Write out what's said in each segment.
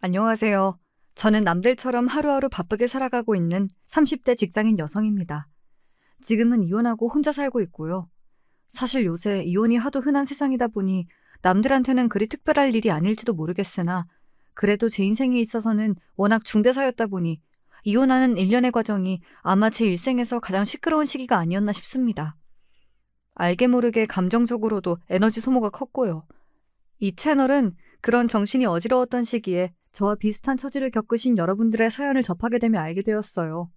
안녕하세요. 저는 남들처럼 하루하루 바쁘게 살아가고 있는 30대 직장인 여성입니다. 지금은 이혼하고 혼자 살고 있고요. 사실 요새 이혼이 하도 흔한 세상이다 보니 남들한테는 그리 특별할 일이 아닐지도 모르겠으나 그래도 제 인생에 있어서는 워낙 중대사였다 보니 이혼하는 일련의 과정이 아마 제 일생에서 가장 시끄러운 시기가 아니었나 싶습니다. 알게 모르게 감정적으로도 에너지 소모가 컸고요. 이 채널은 그런 정신이 어지러웠던 시기에 저와 비슷한 처지를 겪으신 여러분들의 사연을 접하게 되며 알게 되었어요.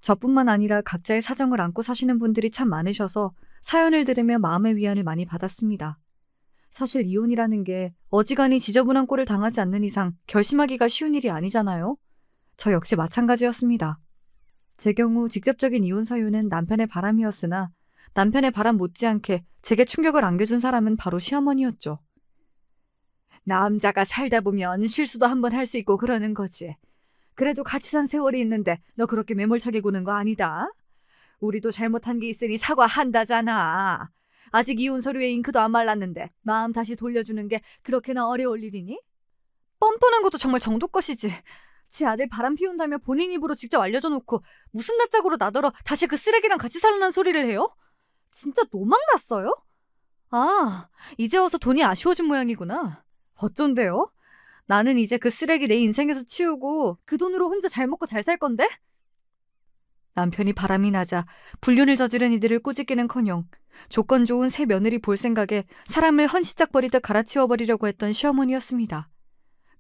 저뿐만 아니라 각자의 사정을 안고 사시는 분들이 참 많으셔서 사연을 들으며 마음의 위안을 많이 받았습니다. 사실 이혼이라는 게 어지간히 지저분한 꼴을 당하지 않는 이상 결심하기가 쉬운 일이 아니잖아요. 저 역시 마찬가지였습니다. 제 경우 직접적인 이혼 사유는 남편의 바람이었으나 남편의 바람 못지않게 제게 충격을 안겨준 사람은 바로 시어머니였죠. 남자가 살다 보면 실수도 한번 할 수 있고 그러는 거지. 그래도 같이 산 세월이 있는데 너 그렇게 매몰차게 구는 거 아니다. 우리도 잘못한 게 있으니 사과한다잖아. 아직 이혼 서류에 잉크도 안 말랐는데 마음 다시 돌려주는 게 그렇게나 어려울 일이니? 뻔뻔한 것도 정말 정도 것이지. 제 아들 바람 피운다며 본인 입으로 직접 알려줘 놓고 무슨 낯짝으로 나더러 다시 그 쓰레기랑 같이 살라는 소리를 해요? 진짜 노망났어요? 아, 이제 와서 돈이 아쉬워진 모양이구나. 어쩐데요? 나는 이제 그 쓰레기 내 인생에서 치우고 그 돈으로 혼자 잘 먹고 잘 살 건데? 남편이 바람이 나자 불륜을 저지른 이들을 꾸짖기는커녕 조건 좋은 새 며느리 볼 생각에 사람을 헌시짝 버리듯 갈아치워버리려고 했던 시어머니였습니다.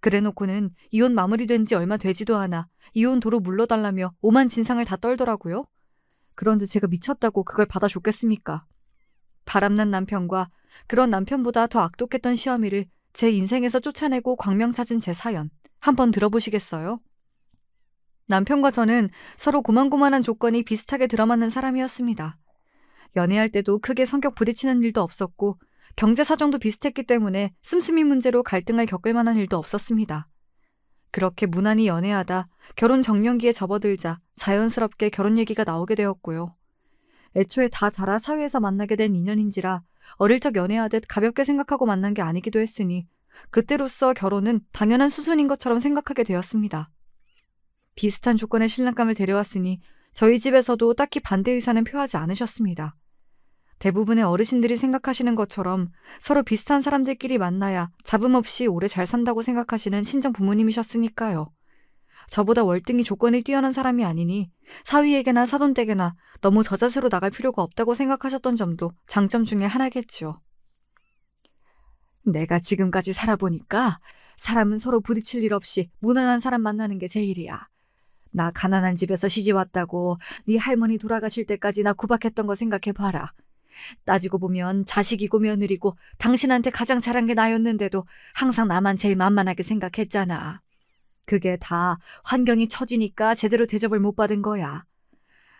그래놓고는 이혼 마무리된 지 얼마 되지도 않아 이혼 도로 물러달라며 오만 진상을 다 떨더라고요. 그런데 제가 미쳤다고 그걸 받아줬겠습니까? 바람난 남편과 그런 남편보다 더 악독했던 시어미를 제 인생에서 쫓아내고 광명 찾은 제 사연 한번 들어보시겠어요? 남편과 저는 서로 고만고만한 조건이 비슷하게 들어맞는 사람이었습니다. 연애할 때도 크게 성격 부딪히는 일도 없었고 경제 사정도 비슷했기 때문에 씀씀이 문제로 갈등을 겪을 만한 일도 없었습니다. 그렇게 무난히 연애하다 결혼 정년기에 접어들자 자연스럽게 결혼 얘기가 나오게 되었고요. 애초에 다 자라 사회에서 만나게 된 인연인지라 어릴 적 연애하듯 가볍게 생각하고 만난 게 아니기도 했으니 그때로서 결혼은 당연한 수순인 것처럼 생각하게 되었습니다. 비슷한 조건의 신랑감을 데려왔으니 저희 집에서도 딱히 반대 의사는 표하지 않으셨습니다. 대부분의 어르신들이 생각하시는 것처럼 서로 비슷한 사람들끼리 만나야 잡음 없이 오래 잘 산다고 생각하시는 친정 부모님이셨으니까요. 저보다 월등히 조건이 뛰어난 사람이 아니니 사위에게나 사돈댁에나 너무 저자세로 나갈 필요가 없다고 생각하셨던 점도 장점 중에 하나겠죠. 내가 지금까지 살아보니까 사람은 서로 부딪힐 일 없이 무난한 사람 만나는 게 제일이야. 나 가난한 집에서 시집 왔다고 네 할머니 돌아가실 때까지 나 구박했던 거 생각해봐라. 따지고 보면 자식이고 며느리고 당신한테 가장 잘한 게 나였는데도 항상 나만 제일 만만하게 생각했잖아. 그게 다 환경이 처지니까 제대로 대접을 못 받은 거야.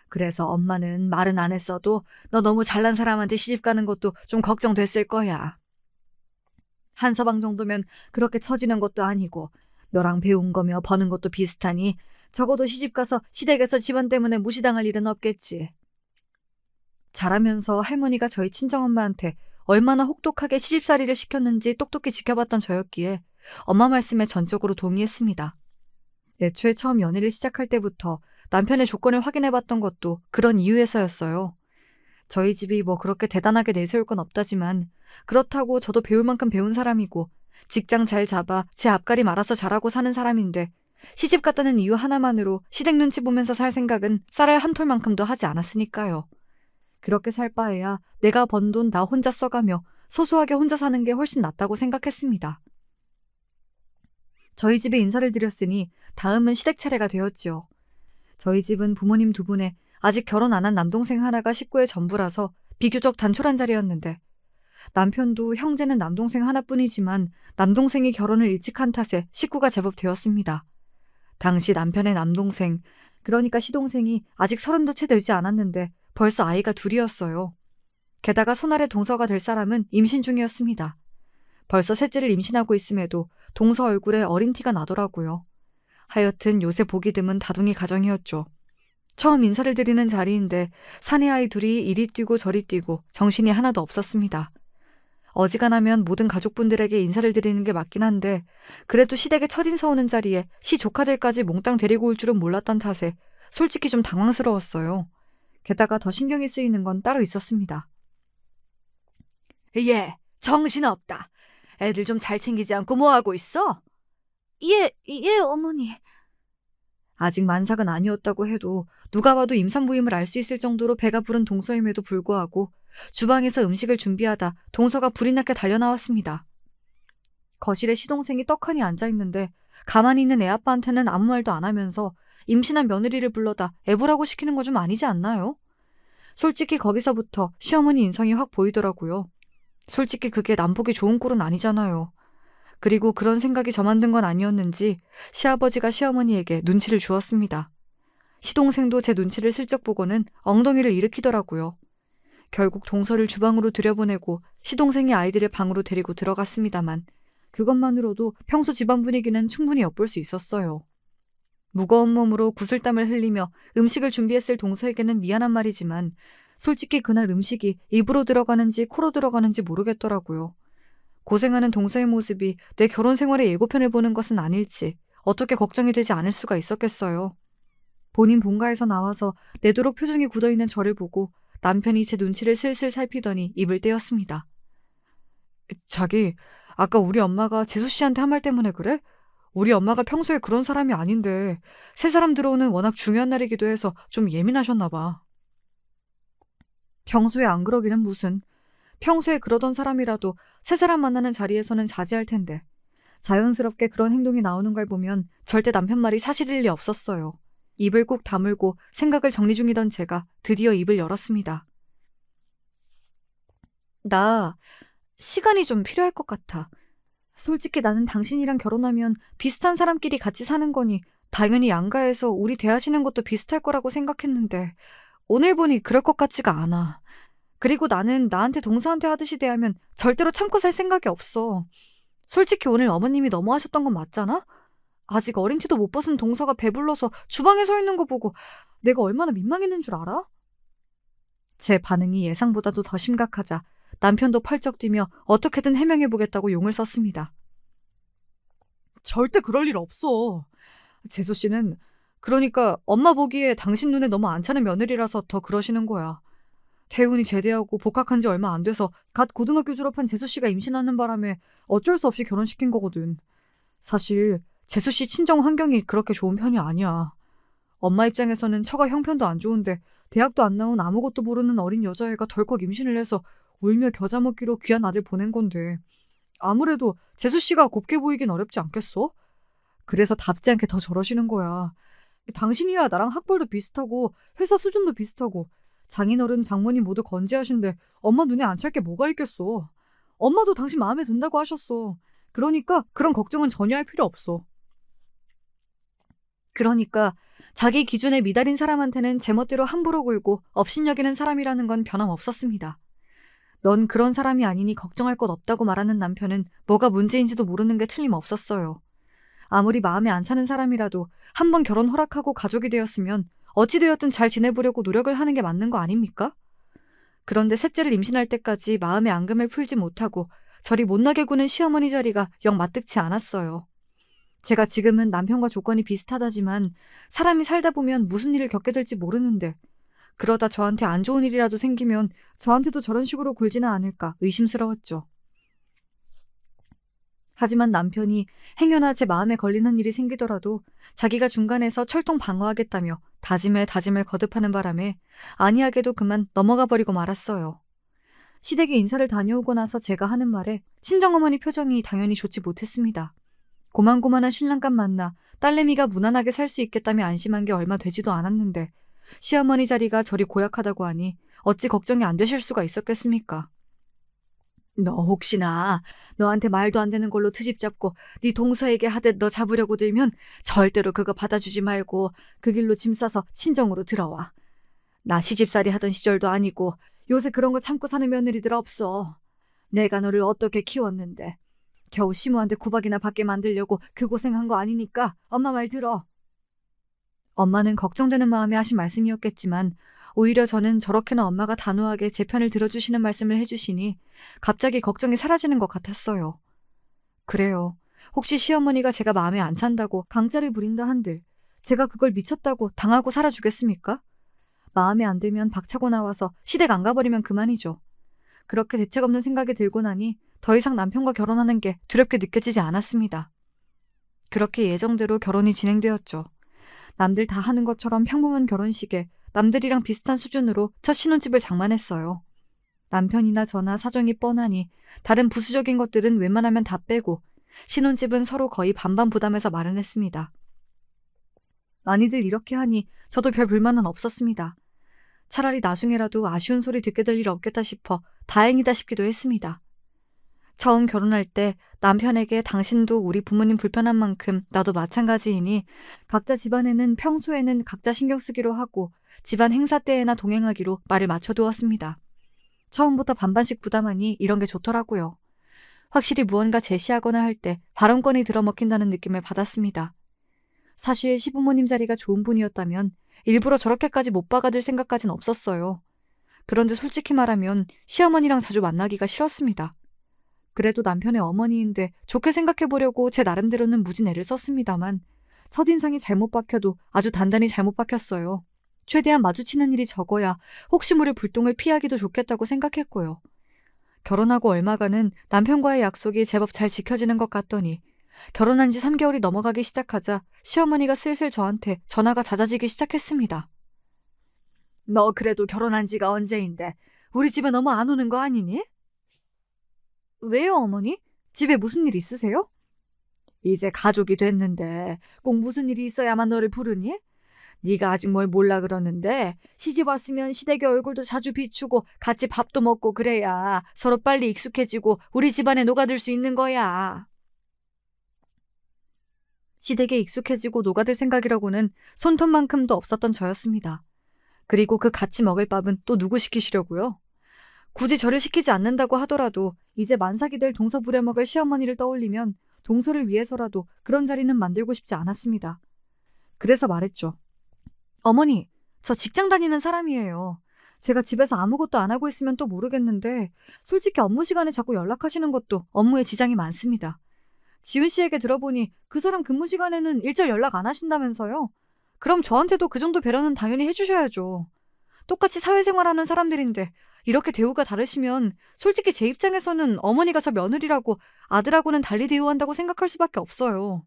그래서 엄마는 말은 안 했어도 너 너무 잘난 사람한테 시집 가는 것도 좀 걱정됐을 거야. 한 서방 정도면 그렇게 처지는 것도 아니고 너랑 배운 거며 버는 것도 비슷하니 적어도 시집 가서 시댁에서 집안 때문에 무시당할 일은 없겠지. 자라면서 할머니가 저희 친정엄마한테 얼마나 혹독하게 시집살이를 시켰는지 똑똑히 지켜봤던 저였기에 엄마 말씀에 전적으로 동의했습니다. 애초에 처음 연애를 시작할 때부터 남편의 조건을 확인해봤던 것도 그런 이유에서였어요. 저희 집이 뭐 그렇게 대단하게 내세울 건 없다지만 그렇다고 저도 배울 만큼 배운 사람이고 직장 잘 잡아 제 앞가림 알아서 잘하고 사는 사람인데 시집 갔다는 이유 하나만으로 시댁 눈치 보면서 살 생각은 쌀알 한 톨만큼도 하지 않았으니까요. 그렇게 살 바에야 내가 번 돈 나 혼자 써가며 소소하게 혼자 사는 게 훨씬 낫다고 생각했습니다. 저희 집에 인사를 드렸으니 다음은 시댁 차례가 되었지요. 저희 집은 부모님 두 분에 아직 결혼 안 한 남동생 하나가 식구의 전부라서 비교적 단촐한 자리였는데 남편도 형제는 남동생 하나뿐이지만 남동생이 결혼을 일찍 한 탓에 식구가 제법 되었습니다. 당시 남편의 남동생, 그러니까 시동생이 아직 30도 채 되지 않았는데 벌써 아이가 둘이었어요. 게다가 손아래 동서가 될 사람은 임신 중이었습니다. 벌써 셋째를 임신하고 있음에도 동서 얼굴에 어린 티가 나더라고요. 하여튼 요새 보기 드문 다둥이 가정이었죠. 처음 인사를 드리는 자리인데 사내 아이 둘이 이리 뛰고 저리 뛰고 정신이 하나도 없었습니다. 어지간하면 모든 가족분들에게 인사를 드리는 게 맞긴 한데 그래도 시댁에 첫인사 오는 자리에 시 조카들까지 몽땅 데리고 올 줄은 몰랐던 탓에 솔직히 좀 당황스러웠어요. 게다가 더 신경이 쓰이는 건 따로 있었습니다. 얘, 정신없다. 애들 좀 잘 챙기지 않고 뭐하고 있어? 예, 어머니. 아직 만삭은 아니었다고 해도 누가 봐도 임산부임을 알 수 있을 정도로 배가 부른 동서임에도 불구하고 주방에서 음식을 준비하다 동서가 불이 나게 달려나왔습니다. 거실에 시동생이 떡하니 앉아있는데 가만히 있는 애아빠한테는 아무 말도 안 하면서 임신한 며느리를 불러다 애보라고 시키는 거 좀 아니지 않나요? 솔직히 거기서부터 시어머니 인성이 확 보이더라고요. 솔직히 그게 남보기 좋은 꼴은 아니잖아요. 그리고 그런 생각이 저만 든 건 아니었는지 시아버지가 시어머니에게 눈치를 주었습니다. 시동생도 제 눈치를 슬쩍 보고는 엉덩이를 일으키더라고요. 결국 동서를 주방으로 들여보내고 시동생이 아이들을 방으로 데리고 들어갔습니다만 그것만으로도 평소 집안 분위기는 충분히 엿볼 수 있었어요. 무거운 몸으로 구슬땀을 흘리며 음식을 준비했을 동서에게는 미안한 말이지만 솔직히 그날 음식이 입으로 들어가는지 코로 들어가는지 모르겠더라고요. 고생하는 동서의 모습이 내 결혼 생활의 예고편을 보는 것은 아닐지 어떻게 걱정이 되지 않을 수가 있었겠어요. 본인 본가에서 나와서 내도록 표정이 굳어있는 저를 보고 남편이 제 눈치를 슬슬 살피더니 입을 떼었습니다. 자기, 아까 우리 엄마가 재수 씨한테 한 말 때문에 그래? 우리 엄마가 평소에 그런 사람이 아닌데 새 사람 들어오는 워낙 중요한 날이기도 해서 좀 예민하셨나 봐. 평소에 안 그러기는 무슨. 평소에 그러던 사람이라도 새 사람 만나는 자리에서는 자제할 텐데 자연스럽게 그런 행동이 나오는 걸 보면 절대 남편 말이 사실일 리 없었어요. 입을 꾹 다물고 생각을 정리 중이던 제가 드디어 입을 열었습니다. 나 시간이 좀 필요할 것 같아. 솔직히 나는 당신이랑 결혼하면 비슷한 사람끼리 같이 사는 거니 당연히 양가에서 우리 대하시는 것도 비슷할 거라고 생각했는데 오늘 보니 그럴 것 같지가 않아. 그리고 나는 나한테 동서한테 하듯이 대하면 절대로 참고 살 생각이 없어. 솔직히 오늘 어머님이 너무하셨던 건 맞잖아? 아직 어린 티도 못 벗은 동서가 배불러서 주방에 서 있는 거 보고 내가 얼마나 민망했는 줄 알아? 제 반응이 예상보다도 더 심각하자 남편도 펄쩍 뛰며 어떻게든 해명해보겠다고 용을 썼습니다. 절대 그럴 일 없어. 재수 씨는 그러니까 엄마 보기에 당신 눈에 너무 안 차는 며느리라서 더 그러시는 거야. 태훈이 제대하고 복학한 지 얼마 안 돼서 갓 고등학교 졸업한 재수 씨가 임신하는 바람에 어쩔 수 없이 결혼시킨 거거든. 사실 재수 씨 친정 환경이 그렇게 좋은 편이 아니야. 엄마 입장에서는 처가 형편도 안 좋은데 대학도 안 나온 아무것도 모르는 어린 여자애가 덜컥 임신을 해서 울며 겨자 먹기로 귀한 아들 보낸 건데 아무래도 재수 씨가 곱게 보이긴 어렵지 않겠어? 그래서 답지 않게 더 저러시는 거야. 당신이야 나랑 학벌도 비슷하고 회사 수준도 비슷하고 장인어른 장모님 모두 건재하신데 엄마 눈에 안 찰 게 뭐가 있겠어. 엄마도 당신 마음에 든다고 하셨어. 그러니까 그런 걱정은 전혀 할 필요 없어. 그러니까 자기 기준에 미달인 사람한테는 제멋대로 함부로 굴고 업신여기는 사람이라는 건 변함없었습니다. 넌 그런 사람이 아니니 걱정할 것 없다고 말하는 남편은 뭐가 문제인지도 모르는 게 틀림없었어요. 아무리 마음에 안 차는 사람이라도 한번 결혼 허락하고 가족이 되었으면 어찌되었든 잘 지내보려고 노력을 하는 게 맞는 거 아닙니까? 그런데 셋째를 임신할 때까지 마음의 앙금을 풀지 못하고 저리 못나게 구는 시어머니 자리가 영 마뜩치 않았어요. 제가 지금은 남편과 조건이 비슷하다지만 사람이 살다 보면 무슨 일을 겪게 될지 모르는데 그러다 저한테 안 좋은 일이라도 생기면 저한테도 저런 식으로 굴지는 않을까 의심스러웠죠. 하지만 남편이 행여나 제 마음에 걸리는 일이 생기더라도 자기가 중간에서 철통 방어하겠다며 다짐에 다짐을 거듭하는 바람에 안이하게도 그만 넘어가 버리고 말았어요. 시댁에 인사를 다녀오고 나서 제가 하는 말에 친정어머니 표정이 당연히 좋지 못했습니다. 고만고만한 신랑감 만나 딸내미가 무난하게 살 수 있겠다며 안심한 게 얼마 되지도 않았는데 시어머니 자리가 저리 고약하다고 하니 어찌 걱정이 안 되실 수가 있었겠습니까? 너 혹시나 너한테 말도 안 되는 걸로 트집 잡고 네 동서에게 하듯 너 잡으려고 들면 절대로 그거 받아주지 말고 그 길로 짐 싸서 친정으로 들어와. 나 시집살이 하던 시절도 아니고 요새 그런 거 참고 사는 며느리들 없어. 내가 너를 어떻게 키웠는데 겨우 시모한테 구박이나 받게 만들려고 그 고생한 거 아니니까 엄마 말 들어. 엄마는 걱정되는 마음에 하신 말씀이었겠지만 오히려 저는 저렇게나 엄마가 단호하게 제 편을 들어주시는 말씀을 해주시니 갑자기 걱정이 사라지는 것 같았어요. 그래요. 혹시 시어머니가 제가 마음에 안 찬다고 강짜를 부린다 한들 제가 그걸 미쳤다고 당하고 살아주겠습니까? 마음에 안 들면 박차고 나와서 시댁 안 가버리면 그만이죠. 그렇게 대책 없는 생각이 들고 나니 더 이상 남편과 결혼하는 게 두렵게 느껴지지 않았습니다. 그렇게 예정대로 결혼이 진행되었죠. 남들 다 하는 것처럼 평범한 결혼식에 남들이랑 비슷한 수준으로 첫 신혼집을 장만했어요. 남편이나 저나 사정이 뻔하니 다른 부수적인 것들은 웬만하면 다 빼고 신혼집은 서로 거의 반반 부담해서 마련했습니다. 많이들 이렇게 하니 저도 별 불만은 없었습니다. 차라리 나중에라도 아쉬운 소리 듣게 될 일 없겠다 싶어 다행이다 싶기도 했습니다. 처음 결혼할 때 남편에게 당신도 우리 부모님 불편한 만큼 나도 마찬가지이니 각자 집안에는 평소에는 각자 신경 쓰기로 하고 집안 행사 때에나 동행하기로 말을 맞춰두었습니다. 처음부터 반반씩 부담하니 이런 게 좋더라고요. 확실히 무언가 제시하거나 할 때 발언권이 들어먹힌다는 느낌을 받았습니다. 사실 시부모님 자리가 좋은 분이었다면 일부러 저렇게까지 못 박아들 생각까진 없었어요. 그런데 솔직히 말하면 시어머니랑 자주 만나기가 싫었습니다. 그래도 남편의 어머니인데 좋게 생각해보려고 제 나름대로는 무진 애를 썼습니다만 첫인상이 잘못 박혀도 아주 단단히 잘못 박혔어요. 최대한 마주치는 일이 적어야 혹시 모를 불똥을 피하기도 좋겠다고 생각했고요. 결혼하고 얼마간은 남편과의 약속이 제법 잘 지켜지는 것 같더니 결혼한 지 3개월이 넘어가기 시작하자 시어머니가 슬슬 저한테 전화가 잦아지기 시작했습니다. 너 그래도 결혼한 지가 언제인데 우리 집에 너무 안 오는 거 아니니? 왜요, 어머니? 집에 무슨 일 있으세요? 이제 가족이 됐는데 꼭 무슨 일이 있어야만 너를 부르니? 네가 아직 뭘 몰라 그러는데 시집 왔으면 시댁의 얼굴도 자주 비추고 같이 밥도 먹고 그래야 서로 빨리 익숙해지고 우리 집안에 녹아들 수 있는 거야. 시댁에 익숙해지고 녹아들 생각이라고는 손톱만큼도 없었던 저였습니다. 그리고 그 같이 먹을 밥은 또 누구 시키시려고요? 굳이 저를 시키지 않는다고 하더라도 이제 만삭이 될 동서 부려먹을 시어머니를 떠올리면 동서를 위해서라도 그런 자리는 만들고 싶지 않았습니다. 그래서 말했죠. 어머니, 저 직장 다니는 사람이에요. 제가 집에서 아무것도 안 하고 있으면 또 모르겠는데 솔직히 업무 시간에 자꾸 연락하시는 것도 업무에 지장이 많습니다. 지훈 씨에게 들어보니 그 사람 근무 시간에는 일절 연락 안 하신다면서요? 그럼 저한테도 그 정도 배려는 당연히 해주셔야죠. 똑같이 사회생활하는 사람들인데 이렇게 대우가 다르시면 솔직히 제 입장에서는 어머니가 저 며느리라고 아들하고는 달리 대우한다고 생각할 수밖에 없어요.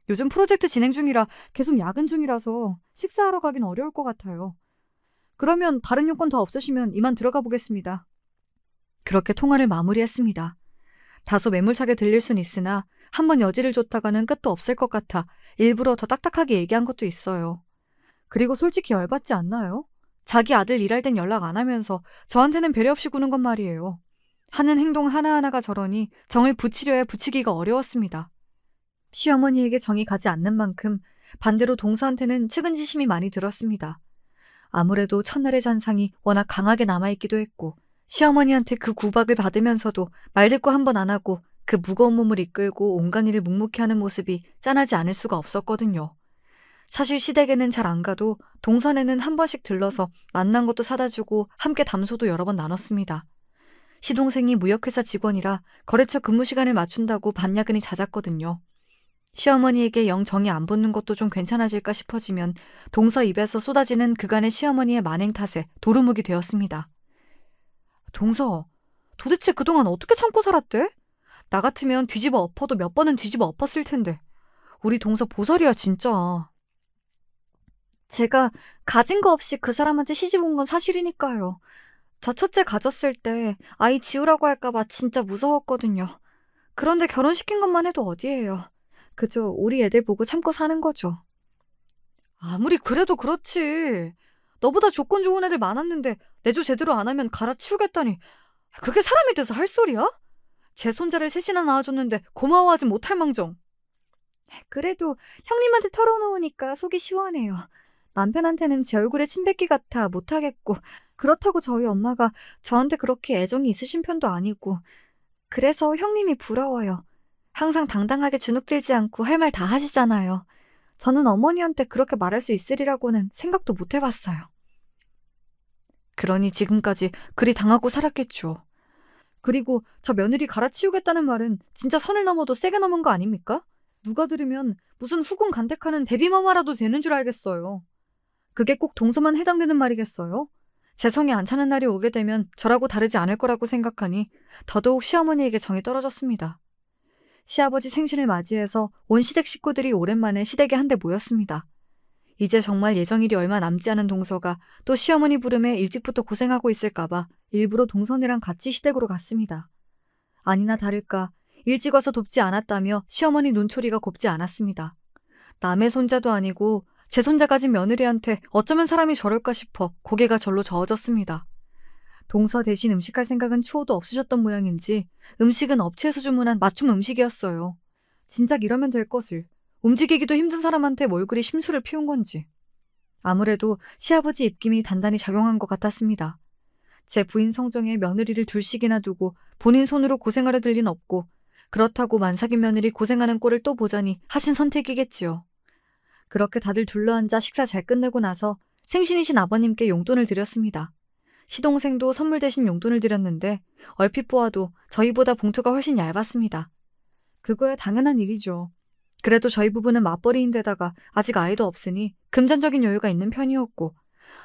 요즘 프로젝트 진행 중이라 계속 야근 중이라서 식사하러 가긴 어려울 것 같아요. 그러면 다른 요건 더 없으시면 이만 들어가 보겠습니다. 그렇게 통화를 마무리했습니다. 다소 매몰차게 들릴 순 있으나 한번 여지를 줬다가는 끝도 없을 것 같아 일부러 더 딱딱하게 얘기한 것도 있어요. 그리고 솔직히 열받지 않나요? 자기 아들 일할 땐 연락 안 하면서 저한테는 배려 없이 구는 건 말이에요. 하는 행동 하나하나가 저러니 정을 붙이려야 붙이기가 어려웠습니다. 시어머니에게 정이 가지 않는 만큼 반대로 동서한테는 측은지심이 많이 들었습니다. 아무래도 첫날의 잔상이 워낙 강하게 남아있기도 했고 시어머니한테 그 구박을 받으면서도 말대꾸 한 번 안 하고 그 무거운 몸을 이끌고 온갖 일을 묵묵히 하는 모습이 짠하지 않을 수가 없었거든요. 사실 시댁에는 잘 안 가도 동선에는 한 번씩 들러서 만난 것도 사다 주고 함께 담소도 여러 번 나눴습니다. 시동생이 무역회사 직원이라 거래처 근무 시간을 맞춘다고 밤 야근이 잦았거든요. 시어머니에게 영 정이 안 붙는 것도 좀 괜찮아질까 싶어지면 동서 입에서 쏟아지는 그간의 시어머니의 만행 탓에 도루묵이 되었습니다. 동서, 도대체 그동안 어떻게 참고 살았대? 나 같으면 뒤집어 엎어도 몇 번은 뒤집어 엎었을 텐데. 우리 동서 보살이야 진짜. 제가 가진 거 없이 그 사람한테 시집 온 건 사실이니까요. 저 첫째 가졌을 때 아이 지우라고 할까봐 진짜 무서웠거든요. 그런데 결혼시킨 것만 해도 어디예요. 그저 우리 애들 보고 참고 사는 거죠. 아무리 그래도 그렇지. 너보다 조건 좋은 애들 많았는데 내조 제대로 안 하면 갈아치우겠다니. 그게 사람이 돼서 할 소리야? 제 손자를 셋이나 낳아줬는데 고마워하지 못할 망정. 그래도 형님한테 털어놓으니까 속이 시원해요. 남편한테는 제 얼굴에 침 뱉기 같아 못하겠고 그렇다고 저희 엄마가 저한테 그렇게 애정이 있으신 편도 아니고 그래서 형님이 부러워요. 항상 당당하게 주눅들지 않고 할 말 다 하시잖아요. 저는 어머니한테 그렇게 말할 수 있으리라고는 생각도 못 해봤어요. 그러니 지금까지 그리 당하고 살았겠죠. 그리고 저 며느리 갈아치우겠다는 말은 진짜 선을 넘어도 세게 넘은 거 아닙니까? 누가 들으면 무슨 후궁 간택하는 데뷔마마라도 되는 줄 알겠어요. 그게 꼭 동서만 해당되는 말이겠어요? 제 성에 안 차는 날이 오게 되면 저라고 다르지 않을 거라고 생각하니 더더욱 시어머니에게 정이 떨어졌습니다. 시아버지 생신을 맞이해서 온 시댁 식구들이 오랜만에 시댁에 한데 모였습니다. 이제 정말 예정일이 얼마 남지 않은 동서가 또 시어머니 부름에 일찍부터 고생하고 있을까봐 일부러 동선이랑 같이 시댁으로 갔습니다. 아니나 다를까 일찍 와서 돕지 않았다며 시어머니 눈초리가 곱지 않았습니다. 남의 손자도 아니고 제 손자 가진 며느리한테 어쩌면 사람이 저럴까 싶어 고개가 절로 저어졌습니다. 동서 대신 음식할 생각은 추호도 없으셨던 모양인지 음식은 업체에서 주문한 맞춤 음식이었어요. 진작 이러면 될 것을 움직이기도 힘든 사람한테 뭘 그리 심술을 피운 건지. 아무래도 시아버지 입김이 단단히 작용한 것 같았습니다. 제 부인 성정에 며느리를 둘씩이나 두고 본인 손으로 고생하려 들 리는 없고 그렇다고 만삭인 며느리 고생하는 꼴을 또 보자니 하신 선택이겠지요. 그렇게 다들 둘러앉아 식사 잘 끝내고 나서 생신이신 아버님께 용돈을 드렸습니다. 시동생도 선물 대신 용돈을 드렸는데 얼핏 보아도 저희보다 봉투가 훨씬 얇았습니다. 그거야 당연한 일이죠. 그래도 저희 부부는 맞벌이인데다가 아직 아이도 없으니 금전적인 여유가 있는 편이었고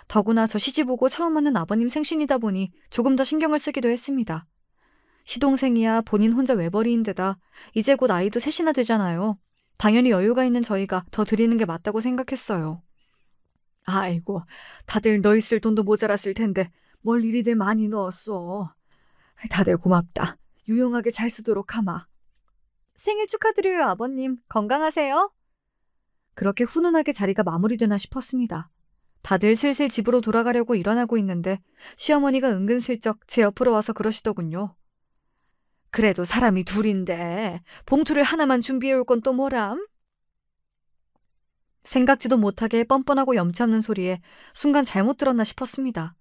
더구나 저 시집 오고 처음 맞는 아버님 생신이다 보니 조금 더 신경을 쓰기도 했습니다. 시동생이야 본인 혼자 외벌이인데다 이제 곧 아이도 셋이나 되잖아요. 당연히 여유가 있는 저희가 더 드리는 게 맞다고 생각했어요. 아이고, 다들 너 있을 돈도 모자랐을 텐데 뭘 이리들 많이 넣었어. 다들 고맙다. 유용하게 잘 쓰도록 하마. 생일 축하드려요, 아버님. 건강하세요. 그렇게 훈훈하게 자리가 마무리되나 싶었습니다. 다들 슬슬 집으로 돌아가려고 일어나고 있는데 시어머니가 은근슬쩍 제 옆으로 와서 그러시더군요. 그래도 사람이 둘인데 봉투를 하나만 준비해올 건 또 뭐람? 생각지도 못하게 뻔뻔하고 염치 없는 소리에 순간 잘못 들었나 싶었습니다.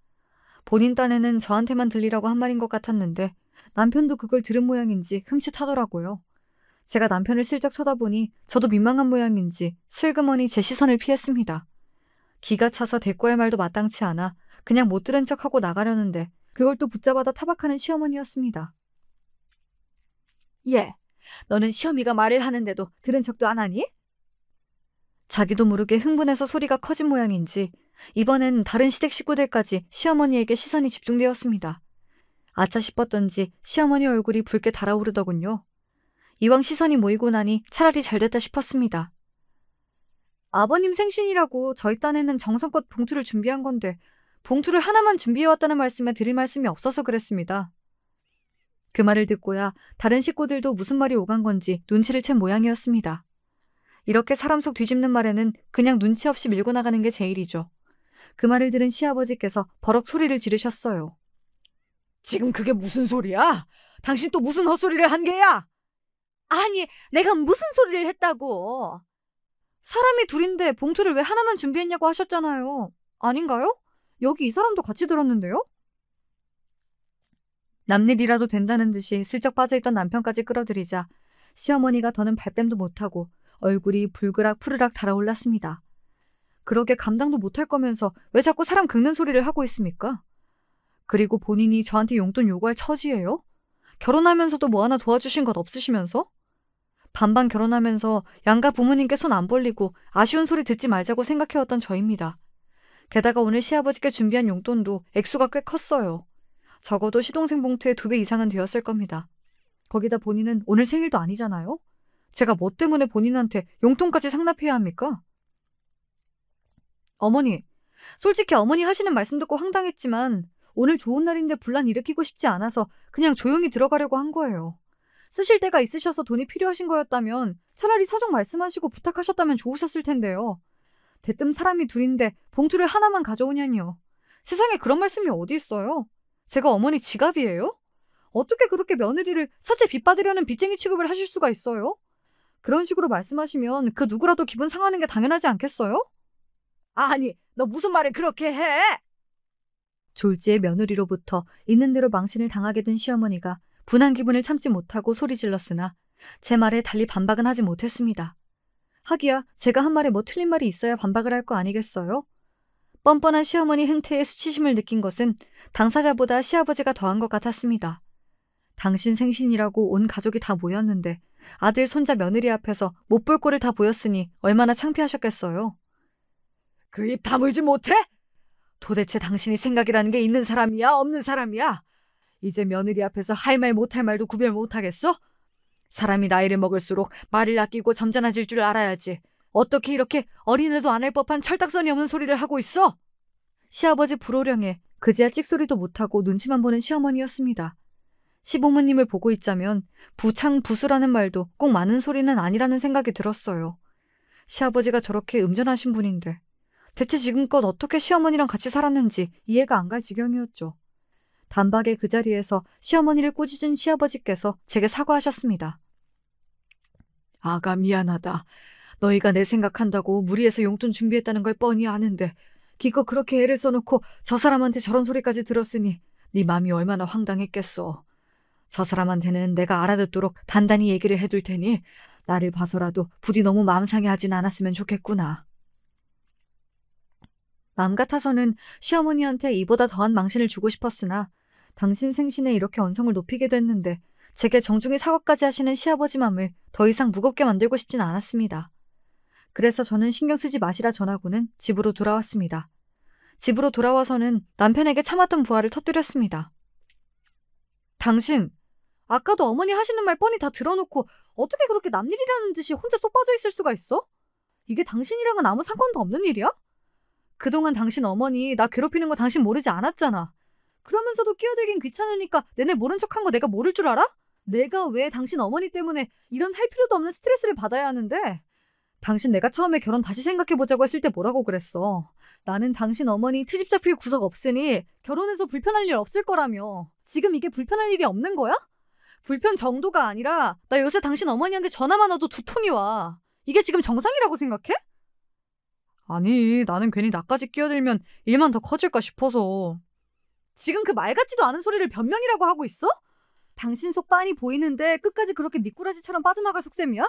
본인 딴에는 저한테만 들리라고 한 말인 것 같았는데 남편도 그걸 들은 모양인지 흠칫하더라고요. 제가 남편을 슬쩍 쳐다보니 저도 민망한 모양인지 슬그머니 제 시선을 피했습니다. 기가 차서 대꾸할 말도 마땅치 않아 그냥 못 들은 척하고 나가려는데 그걸 또 붙잡아다 타박하는 시어머니였습니다. 예, 너는 시어미가 말을 하는데도 들은 척도 안 하니? 자기도 모르게 흥분해서 소리가 커진 모양인지 이번엔 다른 시댁 식구들까지 시어머니에게 시선이 집중되었습니다. 아차 싶었던지 시어머니 얼굴이 붉게 달아오르더군요. 이왕 시선이 모이고 나니 차라리 잘됐다 싶었습니다. 아버님 생신이라고 저희 딴에는 정성껏 봉투를 준비한 건데 봉투를 하나만 준비해왔다는 말씀에 드릴 말씀이 없어서 그랬습니다. 그 말을 듣고야 다른 식구들도 무슨 말이 오간 건지 눈치를 챈 모양이었습니다. 이렇게 사람 속 뒤집는 말에는 그냥 눈치 없이 밀고 나가는 게 제일이죠. 그 말을 들은 시아버지께서 버럭 소리를 지르셨어요. 지금 그게 무슨 소리야? 당신 또 무슨 헛소리를 한 게야? 아니, 내가 무슨 소리를 했다고. 사람이 둘인데 봉투를 왜 하나만 준비했냐고 하셨잖아요. 아닌가요? 여기 이 사람도 같이 들었는데요? 남일이라도 된다는 듯이 슬쩍 빠져있던 남편까지 끌어들이자 시어머니가 더는 발뺌도 못하고 얼굴이 불그락 푸르락 달아올랐습니다. 그러게 감당도 못할 거면서 왜 자꾸 사람 긁는 소리를 하고 있습니까? 그리고 본인이 저한테 용돈 요구할 처지예요? 결혼하면서도 뭐 하나 도와주신 것 없으시면서? 반반 결혼하면서 양가 부모님께 손 안 벌리고 아쉬운 소리 듣지 말자고 생각해왔던 저입니다. 게다가 오늘 시아버지께 준비한 용돈도 액수가 꽤 컸어요. 적어도 시동생 봉투의 2배 이상은 되었을 겁니다. 거기다 본인은 오늘 생일도 아니잖아요? 제가 뭐 때문에 본인한테 용돈까지 상납해야 합니까? 어머니, 솔직히 어머니 하시는 말씀 듣고 황당했지만 오늘 좋은 날인데 분란 일으키고 싶지 않아서 그냥 조용히 들어가려고 한 거예요. 쓰실 데가 있으셔서 돈이 필요하신 거였다면 차라리 사정 말씀하시고 부탁하셨다면 좋으셨을 텐데요. 대뜸 사람이 둘인데 봉투를 하나만 가져오냐니요. 세상에 그런 말씀이 어디 있어요? 제가 어머니 지갑이에요? 어떻게 그렇게 며느리를 사채 빚받으려는 빚쟁이 취급을 하실 수가 있어요? 그런 식으로 말씀하시면 그 누구라도 기분 상하는 게 당연하지 않겠어요? 아니, 너 무슨 말을 그렇게 해? 졸지의 며느리로부터 있는 대로 망신을 당하게 된 시어머니가 분한 기분을 참지 못하고 소리 질렀으나 제 말에 달리 반박은 하지 못했습니다. 하기야 제가 한 말에 뭐 틀린 말이 있어야 반박을 할 거 아니겠어요? 뻔뻔한 시어머니 행태에 수치심을 느낀 것은 당사자보다 시아버지가 더한 것 같았습니다. 당신 생신이라고 온 가족이 다 모였는데 아들, 손자, 며느리 앞에서 못 볼 꼴을 다 보였으니 얼마나 창피하셨겠어요. 그 입 다물지 못해? 도대체 당신이 생각이라는 게 있는 사람이야, 없는 사람이야? 이제 며느리 앞에서 할 말 못할 말도 구별 못하겠어? 사람이 나이를 먹을수록 말을 아끼고 점잖아질 줄 알아야지. 어떻게 이렇게 어린애도 안 할 법한 철딱서니 없는 소리를 하고 있어? 시아버지 불호령에 그제야 찍소리도 못하고 눈치만 보는 시어머니였습니다. 시부모님을 보고 있자면 부창부수라는 말도 꼭 많은 소리는 아니라는 생각이 들었어요. 시아버지가 저렇게 음전하신 분인데 대체 지금껏 어떻게 시어머니랑 같이 살았는지 이해가 안 갈 지경이었죠. 단박에 그 자리에서 시어머니를 꾸짖은 시아버지께서 제게 사과하셨습니다. 아가 미안하다. 너희가 내 생각한다고 무리해서 용돈 준비했다는 걸 뻔히 아는데 기껏 그렇게 애를 써놓고 저 사람한테 저런 소리까지 들었으니 네 맘이 얼마나 황당했겠어. 저 사람한테는 내가 알아듣도록 단단히 얘기를 해둘 테니 나를 봐서라도 부디 너무 마음 상해하진 않았으면 좋겠구나. 마음 같아서는 시어머니한테 이보다 더한 망신을 주고 싶었으나 당신 생신에 이렇게 언성을 높이게 됐는데 제게 정중히 사과까지 하시는 시아버지 맘을 더 이상 무겁게 만들고 싶진 않았습니다. 그래서 저는 신경 쓰지 마시라 전하고는 집으로 돌아왔습니다. 집으로 돌아와서는 남편에게 참았던 부하를 터뜨렸습니다. 당신, 아까도 어머니 하시는 말 뻔히 다 들어놓고 어떻게 그렇게 남일이라는 듯이 혼자 쏙 빠져 있을 수가 있어? 이게 당신이랑은 아무 상관도 없는 일이야? 그동안 당신 어머니 나 괴롭히는 거 당신 모르지 않았잖아. 그러면서도 끼어들긴 귀찮으니까 내내 모른 척한 거 내가 모를 줄 알아? 내가 왜 당신 어머니 때문에 이런 할 필요도 없는 스트레스를 받아야 하는데? 당신 내가 처음에 결혼 다시 생각해보자고 했을 때 뭐라고 그랬어? 나는 당신 어머니 트집 잡힐 구석 없으니 결혼해서 불편할 일 없을 거라며. 지금 이게 불편할 일이 없는 거야? 불편 정도가 아니라 나 요새 당신 어머니한테 전화만 와도 두통이 와. 이게 지금 정상이라고 생각해? 아니, 나는 괜히 나까지 끼어들면 일만 더 커질까 싶어서. 지금 그 말 같지도 않은 소리를 변명이라고 하고 있어? 당신 속 빤히 보이는데 끝까지 그렇게 미꾸라지처럼 빠져나갈 속셈이야?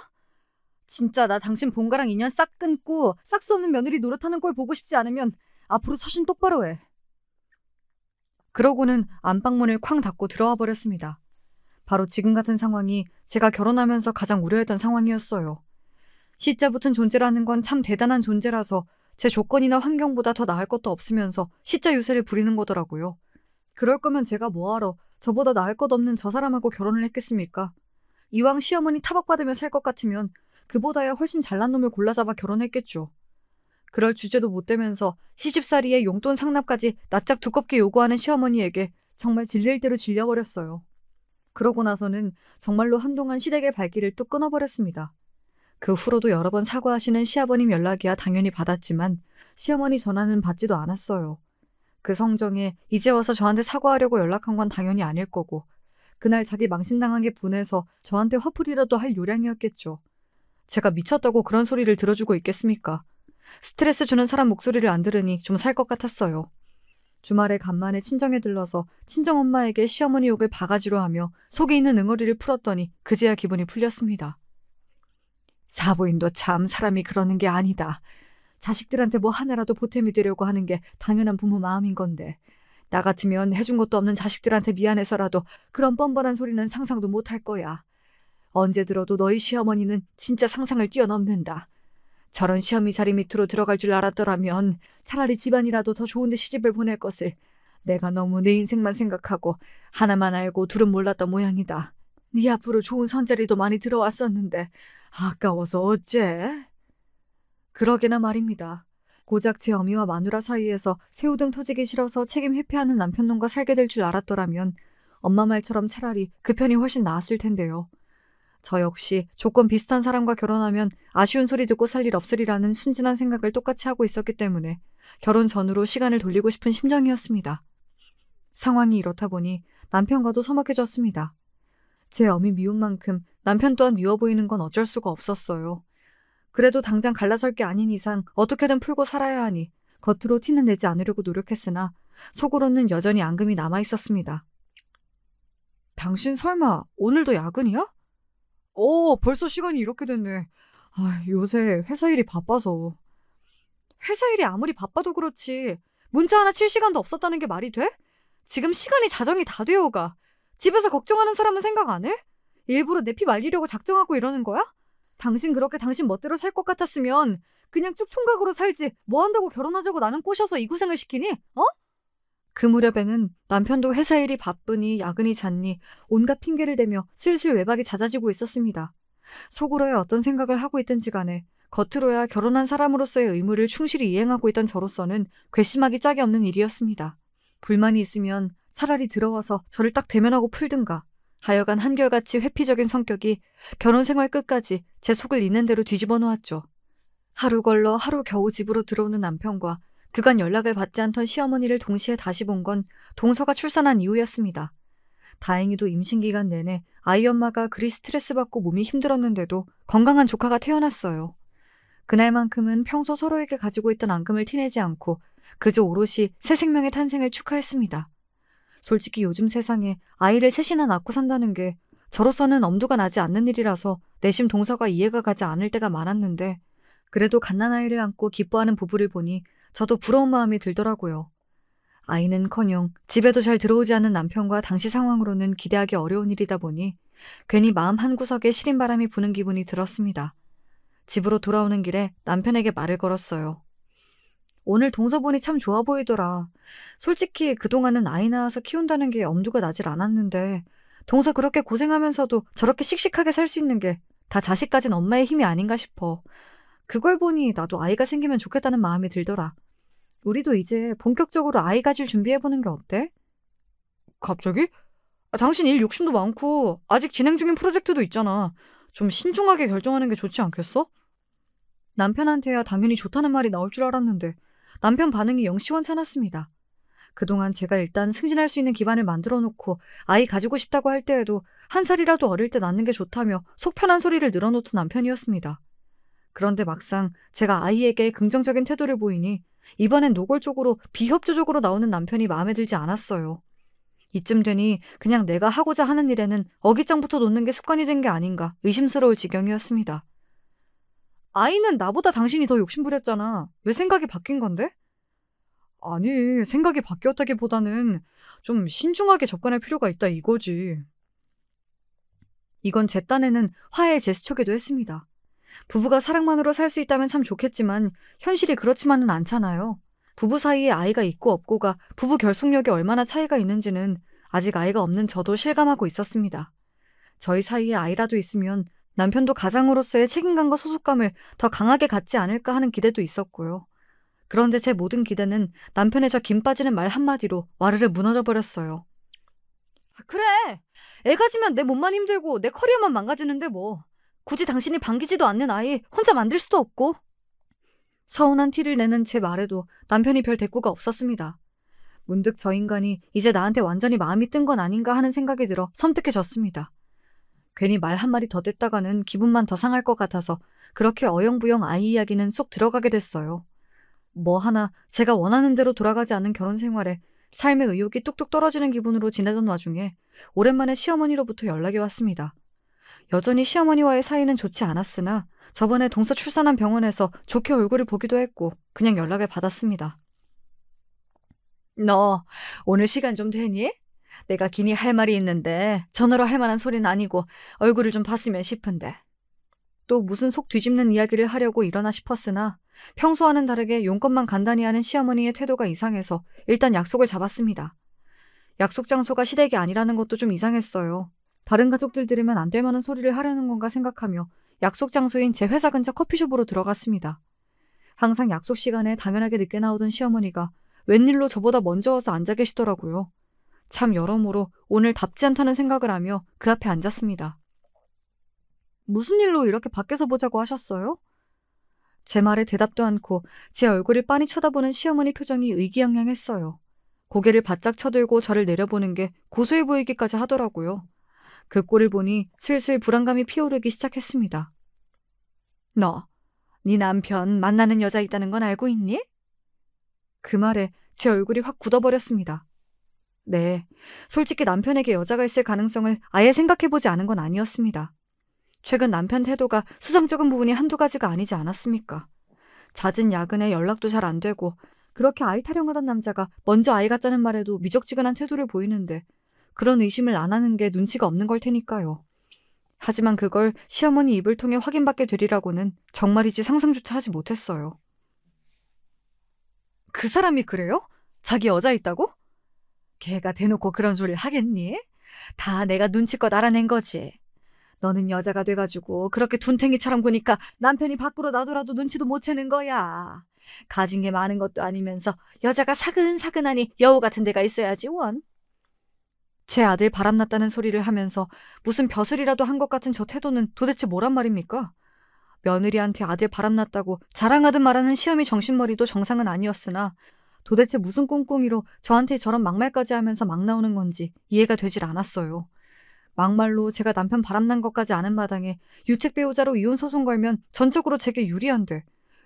진짜 나 당신 본가랑 인연 싹 끊고 싹 수 없는 며느리 노릇하는 걸 보고 싶지 않으면 앞으로 처신 똑바로 해. 그러고는 안방문을 쾅 닫고 들어와 버렸습니다. 바로 지금 같은 상황이 제가 결혼하면서 가장 우려했던 상황이었어요. 시자 붙은 존재라는 건 참 대단한 존재라서 제 조건이나 환경보다 더 나을 것도 없으면서 시자 유세를 부리는 거더라고요. 그럴 거면 제가 뭐하러 저보다 나을 것 없는 저 사람하고 결혼을 했겠습니까? 이왕 시어머니 타박받으며 살 것 같으면 그보다야 훨씬 잘난 놈을 골라잡아 결혼했겠죠. 그럴 주제도 못 되면서 시집살이에 용돈 상납까지 낯짝 두껍게 요구하는 시어머니에게 정말 질릴 대로 질려버렸어요. 그러고 나서는 정말로 한동안 시댁의 발길을 뚝 끊어버렸습니다. 그 후로도 여러 번 사과하시는 시아버님 연락이야 당연히 받았지만 시어머니 전화는 받지도 않았어요. 그 성정에 이제 와서 저한테 사과하려고 연락한 건 당연히 아닐 거고 그날 자기 망신당한 게 분해서 저한테 화풀이라도 할 요량이었겠죠. 제가 미쳤다고 그런 소리를 들어주고 있겠습니까? 스트레스 주는 사람 목소리를 안 들으니 좀 살 것 같았어요. 주말에 간만에 친정에 들러서 친정엄마에게 시어머니 욕을 바가지로 하며 속에 있는 응어리를 풀었더니 그제야 기분이 풀렸습니다. 사부인도 참 사람이 그러는 게 아니다. 자식들한테 뭐 하나라도 보탬이 되려고 하는 게 당연한 부모 마음인 건데 나 같으면 해준 것도 없는 자식들한테 미안해서라도 그런 뻔뻔한 소리는 상상도 못할 거야. 언제 들어도 너희 시어머니는 진짜 상상을 뛰어넘는다. 저런 시어미 자리 밑으로 들어갈 줄 알았더라면 차라리 집안이라도 더 좋은 데 시집을 보낼 것을 내가 너무 내 인생만 생각하고 하나만 알고 둘은 몰랐던 모양이다. 네 앞으로 좋은 선자리도 많이 들어왔었는데 아까워서 어째? 그러게나 말입니다. 고작 제 어미와 마누라 사이에서 새우등 터지기 싫어서 책임 회피하는 남편놈과 살게 될 줄 알았더라면 엄마 말처럼 차라리 그 편이 훨씬 나았을 텐데요. 저 역시 조건 비슷한 사람과 결혼하면 아쉬운 소리 듣고 살 일 없으리라는 순진한 생각을 똑같이 하고 있었기 때문에 결혼 전후로 시간을 돌리고 싶은 심정이었습니다. 상황이 이렇다 보니 남편과도 서먹해졌습니다. 제 어미 미운 만큼 남편 또한 미워 보이는 건 어쩔 수가 없었어요. 그래도 당장 갈라설 게 아닌 이상 어떻게든 풀고 살아야 하니 겉으로 티는 내지 않으려고 노력했으나 속으로는 여전히 앙금이 남아있었습니다. 당신 설마 오늘도 야근이야? 벌써 시간이 이렇게 됐네. 요새 회사 일이 바빠서. 회사 일이 아무리 바빠도 그렇지. 문자 하나 칠 시간도 없었다는 게 말이 돼? 지금 시간이 자정이 다 되어가. 집에서 걱정하는 사람은 생각 안 해? 일부러 내 피 말리려고 작정하고 이러는 거야? 당신 그렇게 당신 멋대로 살 것 같았으면 그냥 쭉 총각으로 살지. 뭐 한다고 결혼하자고 나는 꼬셔서 이 고생을 시키니? 어? 그 무렵에는 남편도 회사 일이 바쁘니 야근이 잦니 온갖 핑계를 대며 슬슬 외박이 잦아지고 있었습니다. 속으로야 어떤 생각을 하고 있든지 간에 겉으로야 결혼한 사람으로서의 의무를 충실히 이행하고 있던 저로서는 괘씸하기 짝이 없는 일이었습니다. 불만이 있으면 차라리 들어와서 저를 딱 대면하고 풀든가. 하여간 한결같이 회피적인 성격이 결혼 생활 끝까지 제 속을 있는 대로 뒤집어 놓았죠. 하루 걸러 하루 겨우 집으로 들어오는 남편과 그간 연락을 받지 않던 시어머니를 동시에 다시 본 건 동서가 출산한 이후였습니다. 다행히도 임신 기간 내내 아이 엄마가 그리 스트레스 받고 몸이 힘들었는데도 건강한 조카가 태어났어요. 그날만큼은 평소 서로에게 가지고 있던 앙금을 티내지 않고 그저 오롯이 새 생명의 탄생을 축하했습니다. 솔직히 요즘 세상에 아이를 셋이나 낳고 산다는 게 저로서는 엄두가 나지 않는 일이라서 내심 동서가 이해가 가지 않을 때가 많았는데 그래도 갓난아이를 안고 기뻐하는 부부를 보니 저도 부러운 마음이 들더라고요. 아이는커녕 집에도 잘 들어오지 않는 남편과 당시 상황으로는 기대하기 어려운 일이다 보니 괜히 마음 한구석에 시린 바람이 부는 기분이 들었습니다. 집으로 돌아오는 길에 남편에게 말을 걸었어요. 오늘 동서 보니 참 좋아 보이더라. 솔직히 그동안은 아이 낳아서 키운다는 게 엄두가 나질 않았는데 동서 그렇게 고생하면서도 저렇게 씩씩하게 살 수 있는 게 다 자식 가진 엄마의 힘이 아닌가 싶어. 그걸 보니 나도 아이가 생기면 좋겠다는 마음이 들더라. 우리도 이제 본격적으로 아이 가질 준비해보는 게 어때? 갑자기? 당신 일 욕심도 많고 아직 진행 중인 프로젝트도 있잖아. 좀 신중하게 결정하는 게 좋지 않겠어? 남편한테야 당연히 좋다는 말이 나올 줄 알았는데 남편 반응이 영 시원찮았습니다. 그동안 제가 일단 승진할 수 있는 기반을 만들어 놓고 아이 가지고 싶다고 할 때에도 한 살이라도 어릴 때 낳는 게 좋다며 속 편한 소리를 늘어놓던 남편이었습니다. 그런데 막상 제가 아이에게 긍정적인 태도를 보이니 이번엔 노골적으로 비협조적으로 나오는 남편이 마음에 들지 않았어요. 이쯤 되니 그냥 내가 하고자 하는 일에는 어깃장부터 놓는 게 습관이 된 게 아닌가 의심스러울 지경이었습니다. 아이는 나보다 당신이 더 욕심부렸잖아. 왜 생각이 바뀐 건데? 아니, 생각이 바뀌었다기보다는 좀 신중하게 접근할 필요가 있다 이거지. 이건 제 딴에는 화해의 제스처기도 했습니다. 부부가 사랑만으로 살 수 있다면 참 좋겠지만 현실이 그렇지만은 않잖아요. 부부 사이에 아이가 있고 없고가 부부 결속력이 얼마나 차이가 있는지는 아직 아이가 없는 저도 실감하고 있었습니다. 저희 사이에 아이라도 있으면 남편도 가장으로서의 책임감과 소속감을 더 강하게 갖지 않을까 하는 기대도 있었고요. 그런데 제 모든 기대는 남편의 저 김 빠지는 말 한마디로 와르르 무너져 버렸어요. 그래, 애 가지면 내 몸만 힘들고 내 커리어만 망가지는데 뭐. 굳이 당신이 반기지도 않는 아이 혼자 만들 수도 없고. 서운한 티를 내는 제 말에도 남편이 별 대꾸가 없었습니다. 문득 저 인간이 이제 나한테 완전히 마음이 뜬 건 아닌가 하는 생각이 들어 섬뜩해졌습니다. 괜히 말 한마디 더 댔다가는 기분만 더 상할 것 같아서 그렇게 어영부영 아이 이야기는 쏙 들어가게 됐어요. 뭐 하나 제가 원하는 대로 돌아가지 않는 결혼 생활에 삶의 의욕이 뚝뚝 떨어지는 기분으로 지내던 와중에 오랜만에 시어머니로부터 연락이 왔습니다. 여전히 시어머니와의 사이는 좋지 않았으나 저번에 동서 출산한 병원에서 좋게 얼굴을 보기도 했고 그냥 연락을 받았습니다. 너 오늘 시간 좀 되니? 내가 기니 할 말이 있는데 전화로 할 만한 소리는 아니고 얼굴을 좀 봤으면 싶은데. 또 무슨 속 뒤집는 이야기를 하려고 일어나 싶었으나 평소와는 다르게 용건만 간단히 하는 시어머니의 태도가 이상해서 일단 약속을 잡았습니다. 약속 장소가 시댁이 아니라는 것도 좀 이상했어요. 다른 가족들 들으면 안 될 만한 소리를 하려는 건가 생각하며 약속 장소인 제 회사 근처 커피숍으로 들어갔습니다. 항상 약속 시간에 당연하게 늦게 나오던 시어머니가 웬일로 저보다 먼저 와서 앉아 계시더라고요. 참 여러모로 오늘 답지 않다는 생각을 하며 그 앞에 앉았습니다. 무슨 일로 이렇게 밖에서 보자고 하셨어요? 제 말에 대답도 않고 제 얼굴을 빤히 쳐다보는 시어머니 표정이 의기양양했어요. 고개를 바짝 쳐들고 저를 내려보는 게 고소해 보이기까지 하더라고요. 그 꼴을 보니 슬슬 불안감이 피어오르기 시작했습니다. 너, 네 남편 만나는 여자 있다는 건 알고 있니? 그 말에 제 얼굴이 확 굳어버렸습니다. 네, 솔직히 남편에게 여자가 있을 가능성을 아예 생각해보지 않은 건 아니었습니다. 최근 남편 태도가 수상쩍은 부분이 한두 가지가 아니지 않았습니까? 잦은 야근에 연락도 잘 안 되고 그렇게 아이 타령하던 남자가 먼저 아이 갖자는 말에도 미적지근한 태도를 보이는데 그런 의심을 안 하는 게 눈치가 없는 걸 테니까요. 하지만 그걸 시어머니 입을 통해 확인받게 되리라고는 정말이지 상상조차 하지 못했어요. 그 사람이 그래요? 자기 여자 있다고? 걔가 대놓고 그런 소리를 하겠니? 다 내가 눈치껏 알아낸 거지. 너는 여자가 돼가지고 그렇게 둔탱이처럼 구니까 남편이 밖으로 나더라도 눈치도 못 채는 거야. 가진 게 많은 것도 아니면서 여자가 사근사근하니 여우 같은 데가 있어야지 원. 제 아들 바람났다는 소리를 하면서 무슨 벼슬이라도 한 것 같은 저 태도는 도대체 뭐란 말입니까? 며느리한테 아들 바람났다고 자랑하듯 말하는 시어미 정신머리도 정상은 아니었으나 도대체 무슨 꿍꿍이로 저한테 저런 막말까지 하면서 막 나오는 건지 이해가 되질 않았어요. 막말로 제가 남편 바람난 것까지 아는 마당에 유책 배우자로 이혼 소송 걸면 전적으로 제게 유리한데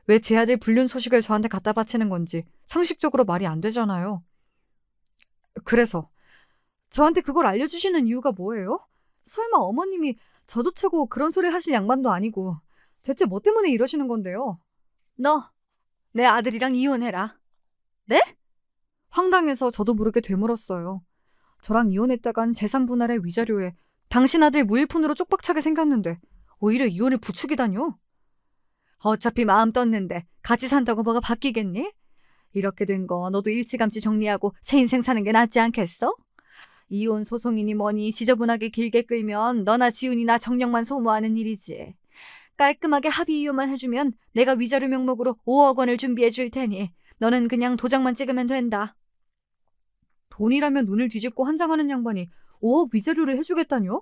왜 제 아들 불륜 소식을 저한테 갖다 바치는 건지 상식적으로 말이 안 되잖아요. 그래서 저한테 그걸 알려주시는 이유가 뭐예요? 설마 어머님이 저조차고 그런 소리 하실 양반도 아니고 대체 뭐 때문에 이러시는 건데요? 너, 내 아들이랑 이혼해라. 네? 황당해서 저도 모르게 되물었어요. 저랑 이혼했다간 재산 분할의 위자료에 당신 아들 무일푼으로 쪽박차게 생겼는데 오히려 이혼을 부추기다뇨? 어차피 마음 떴는데 같이 산다고 뭐가 바뀌겠니? 이렇게 된 거 너도 일찌감치 정리하고 새 인생 사는 게 낫지 않겠어? 이혼 소송이니 뭐니 지저분하게 길게 끌면 너나 지훈이나 정력만 소모하는 일이지. 깔끔하게 합의 이혼만 해주면 내가 위자료 명목으로 5억 원을 준비해 줄 테니 너는 그냥 도장만 찍으면 된다. 돈이라면 눈을 뒤집고 환장하는 양반이 5억 위자료를 해주겠다뇨?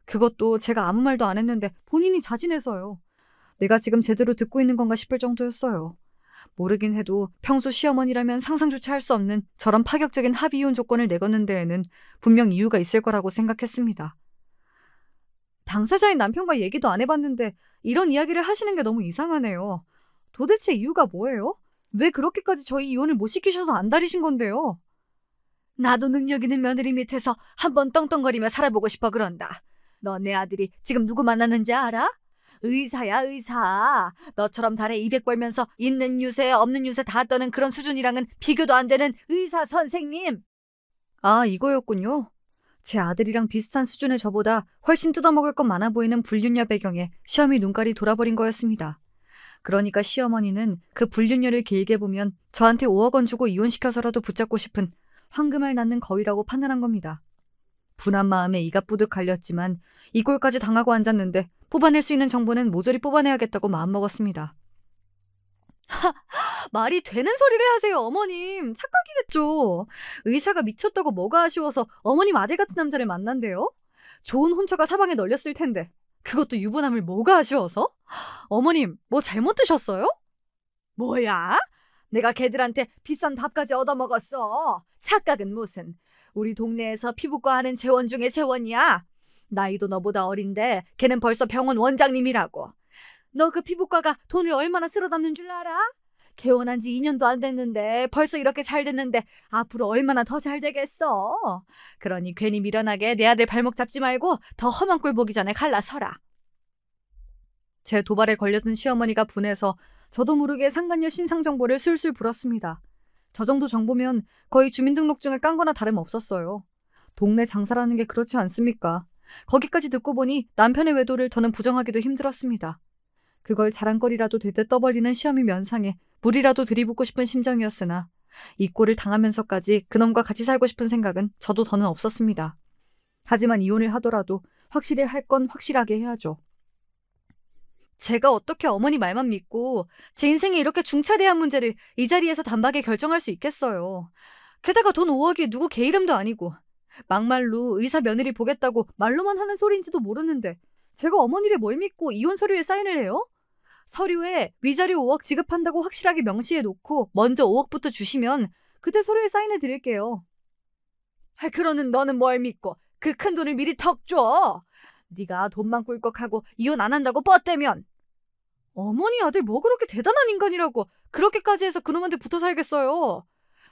그것도 제가 아무 말도 안 했는데 본인이 자진해서요. 내가 지금 제대로 듣고 있는 건가 싶을 정도였어요. 모르긴 해도 평소 시어머니라면 상상조차 할 수 없는 저런 파격적인 합의 이혼 조건을 내거는 데에는 분명 이유가 있을 거라고 생각했습니다. 당사자인 남편과 얘기도 안 해봤는데 이런 이야기를 하시는 게 너무 이상하네요. 도대체 이유가 뭐예요? 왜 그렇게까지 저희 이혼을 못 시키셔서 안달이신 건데요? 나도 능력 있는 며느리 밑에서 한번 떵떵거리며 살아보고 싶어 그런다. 너 내 아들이 지금 누구 만나는지 알아? 의사야 의사. 너처럼 달에 200 벌면서 있는 유세 없는 유세 다 떠는 그런 수준이랑은 비교도 안 되는 의사 선생님. 아, 이거였군요. 제 아들이랑 비슷한 수준의 저보다 훨씬 뜯어먹을 것 많아 보이는 불륜녀 배경에 시어미 눈깔이 돌아버린 거였습니다. 그러니까 시어머니는 그 불륜녀를 길게 보면 저한테 5억 원 주고 이혼시켜서라도 붙잡고 싶은 황금알 낳는 거위라고 판단한 겁니다. 분한 마음에 이가 뿌듯 갈렸지만 이 꼴까지 당하고 앉았는데 뽑아낼 수 있는 정보는 모조리 뽑아내야겠다고 마음먹었습니다. 말이 되는 소리를 하세요, 어머님. 착각이겠죠. 의사가 미쳤다고 뭐가 아쉬워서 어머님 아들 같은 남자를 만난대요? 좋은 혼처가 사방에 널렸을 텐데 그것도 유부남을 뭐가 아쉬워서? 어머님, 뭐 잘못 드셨어요? 뭐야? 내가 걔들한테 비싼 밥까지 얻어먹었어. 착각은 무슨. 우리 동네에서 피부과 하는 재원 중에 재원이야. 나이도 너보다 어린데 걔는 벌써 병원 원장님이라고. 너 그 피부과가 돈을 얼마나 쓸어 담는 줄 알아? 개원한 지 2년도 안 됐는데 벌써 이렇게 잘 됐는데 앞으로 얼마나 더 잘 되겠어. 그러니 괜히 미련하게 내 아들 발목 잡지 말고 더 험한 꼴 보기 전에 갈라서라. 제 도발에 걸려든 시어머니가 분해서 저도 모르게 상간녀 신상 정보를 술술 불었습니다. 저 정도 정보면 거의 주민등록증을 깐 거나 다름없었어요. 동네 장사라는 게 그렇지 않습니까? 거기까지 듣고 보니 남편의 외도를 더는 부정하기도 힘들었습니다. 그걸 자랑거리라도 되듯 떠벌리는 시어미 면상에 물이라도 들이붓고 싶은 심정이었으나 이 꼴을 당하면서까지 그놈과 같이 살고 싶은 생각은 저도 더는 없었습니다. 하지만 이혼을 하더라도 확실히 할 건 확실하게 해야죠. 제가 어떻게 어머니 말만 믿고 제 인생에 이렇게 중차대한 문제를 이 자리에서 단박에 결정할 수 있겠어요. 게다가 돈 5억이 누구 개 이름도 아니고 막말로 의사 며느리 보겠다고 말로만 하는 소리인지도 모르는데 제가 어머니를 뭘 믿고 이혼 서류에 사인을 해요? 서류에 위자료 5억 지급한다고 확실하게 명시해 놓고 먼저 5억부터 주시면 그때 서류에 사인해 드릴게요. 그러는 너는 뭘 믿고 그 큰 돈을 미리 턱 줘. 네가 돈만 꿀꺽하고 이혼 안 한다고 뻗대면. 어머니 아들 뭐 그렇게 대단한 인간이라고 그렇게까지 해서 그놈한테 붙어 살겠어요.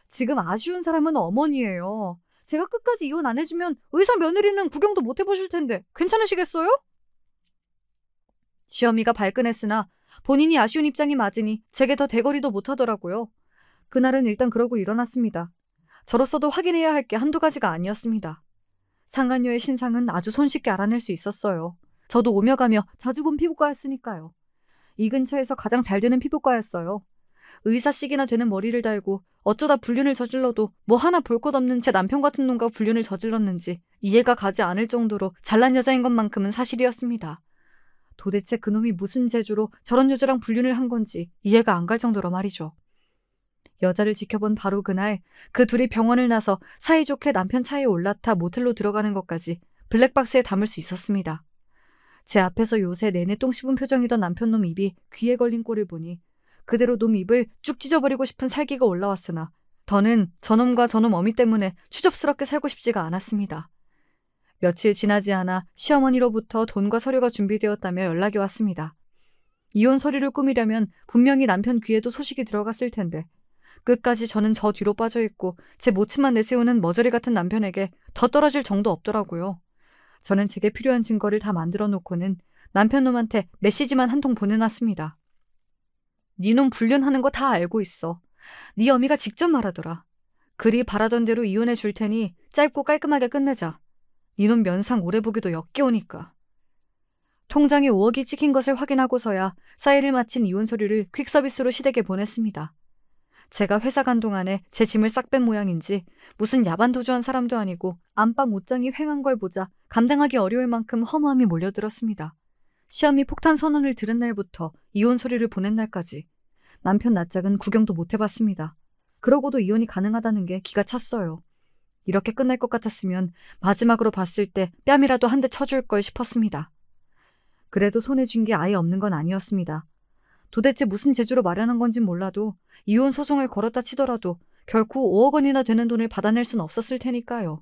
지금 아쉬운 사람은 어머니예요. 제가 끝까지 이혼 안 해주면 의사 며느리는 구경도 못 해보실 텐데 괜찮으시겠어요? 시어미가 발끈했으나 본인이 아쉬운 입장이 맞으니 제게 더 대거리도 못하더라고요. 그날은 일단 그러고 일어났습니다. 저로서도 확인해야 할 게 한두 가지가 아니었습니다. 상간녀의 신상은 아주 손쉽게 알아낼 수 있었어요. 저도 오며 가며 자주 본 피부과였으니까요. 이 근처에서 가장 잘 되는 피부과였어요. 의사씩이나 되는 머리를 달고 어쩌다 불륜을 저질러도 뭐 하나 볼 것 없는 제 남편 같은 놈과 불륜을 저질렀는지 이해가 가지 않을 정도로 잘난 여자인 것만큼은 사실이었습니다. 도대체 그놈이 무슨 재주로 저런 여자랑 불륜을 한 건지 이해가 안 갈 정도로 말이죠. 여자를 지켜본 바로 그날 그 둘이 병원을 나서 사이좋게 남편 차에 올라타 모텔로 들어가는 것까지 블랙박스에 담을 수 있었습니다. 제 앞에서 요새 내내 똥 씹은 표정이던 남편 놈 입이 귀에 걸린 꼴을 보니 그대로 놈 입을 쭉 찢어버리고 싶은 살기가 올라왔으나 더는 저놈과 저놈 어미 때문에 추접스럽게 살고 싶지가 않았습니다. 며칠 지나지 않아 시어머니로부터 돈과 서류가 준비되었다며 연락이 왔습니다. 이혼 서류를 꾸미려면 분명히 남편 귀에도 소식이 들어갔을 텐데 끝까지 저는 저 뒤로 빠져있고 제 모습만 내세우는 머저리 같은 남편에게 더 떨어질 정도 없더라고요. 저는 제게 필요한 증거를 다 만들어 놓고는 남편 놈한테 메시지만 한 통 보내놨습니다. 네 놈 불륜하는 거 다 알고 있어. 네 어미가 직접 말하더라. 그리 바라던 대로 이혼해 줄 테니 짧고 깔끔하게 끝내자. 네 놈 면상 오래 보기도 역겨우니까. 통장에 5억이 찍힌 것을 확인하고서야 사인을 마친 이혼 서류를 퀵서비스로 시댁에 보냈습니다. 제가 회사 간 동안에 제 짐을 싹 뺀 모양인지 무슨 야반도주한 사람도 아니고 안방 옷장이 횡한 걸 보자 감당하기 어려울 만큼 허무함이 몰려들었습니다. 시험이 폭탄 선언을 들은 날부터 이혼 서류를 보낸 날까지 남편 낯짝은 구경도 못 해봤습니다. 그러고도 이혼이 가능하다는 게 기가 찼어요. 이렇게 끝날 것 같았으면 마지막으로 봤을 때 뺨이라도 한 대 쳐줄 걸 싶었습니다. 그래도 손에 쥔 게 아예 없는 건 아니었습니다. 도대체 무슨 재주로 마련한 건진 몰라도 이혼 소송을 걸었다 치더라도 결코 5억 원이나 되는 돈을 받아낼 순 없었을 테니까요.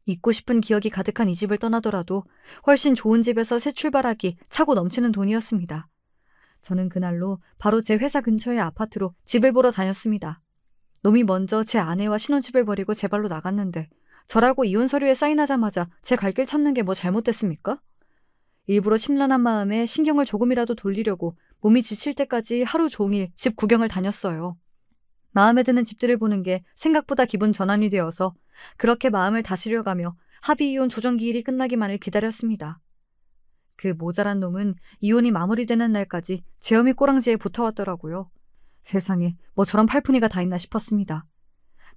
잊고 싶은 기억이 가득한 이 집을 떠나더라도 훨씬 좋은 집에서 새 출발하기 차고 넘치는 돈이었습니다. 저는 그날로 바로 제 회사 근처의 아파트로 집을 보러 다녔습니다. 놈이 먼저 제 아내와 신혼집을 버리고 제 발로 나갔는데 저라고 이혼 서류에 사인하자마자 제 갈 길 찾는 게 뭐 잘못됐습니까? 일부러 심란한 마음에 신경을 조금이라도 돌리려고 몸이 지칠 때까지 하루 종일 집 구경을 다녔어요. 마음에 드는 집들을 보는 게 생각보다 기분 전환이 되어서 그렇게 마음을 다스려가며 합의 이혼 조정기일이 끝나기만을 기다렸습니다. 그 모자란 놈은 이혼이 마무리되는 날까지 제 어미 꼬랑지에 붙어왔더라고요. 세상에 뭐 저런 팔푼이가 다 있나 싶었습니다.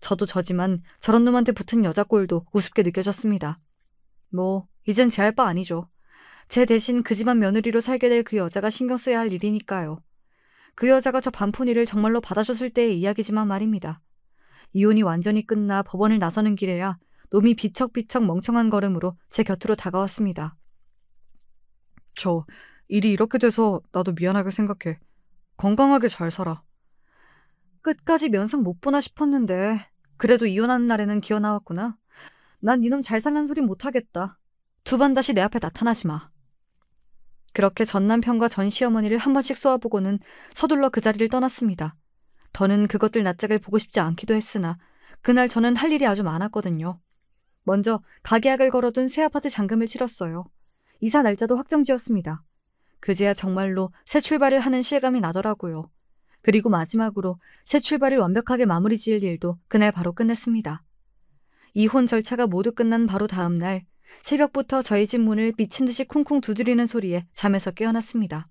저도 저지만 저런 놈한테 붙은 여자 꼴도 우습게 느껴졌습니다. 뭐 이젠 제 할 바 아니죠. 제 대신 그 집안 며느리로 살게 될 그 여자가 신경 써야 할 일이니까요. 그 여자가 저 반푼이를 정말로 받아줬을 때의 이야기지만 말입니다. 이혼이 완전히 끝나 법원을 나서는 길에야 놈이 비척비척 멍청한 걸음으로 제 곁으로 다가왔습니다. 저 일이 이렇게 돼서 나도 미안하게 생각해. 건강하게 잘 살아. 끝까지 면상 못 보나 싶었는데 그래도 이혼하는 날에는 기어 나왔구나. 난 니놈 잘 살란 소리 못하겠다. 두 번 다시 내 앞에 나타나지 마. 그렇게 전 남편과 전 시어머니를 한 번씩 쏘아보고는 서둘러 그 자리를 떠났습니다. 더는 그것들 낯짝을 보고 싶지 않기도 했으나 그날 저는 할 일이 아주 많았거든요. 먼저 가계약을 걸어둔 새 아파트 잔금을 치렀어요. 이사 날짜도 확정지었습니다. 그제야 정말로 새 출발을 하는 실감이 나더라고요. 그리고 마지막으로 새 출발을 완벽하게 마무리 지을 일도 그날 바로 끝냈습니다. 이혼 절차가 모두 끝난 바로 다음 날 새벽부터 저희 집 문을 미친 듯이 쿵쿵 두드리는 소리에 잠에서 깨어났습니다.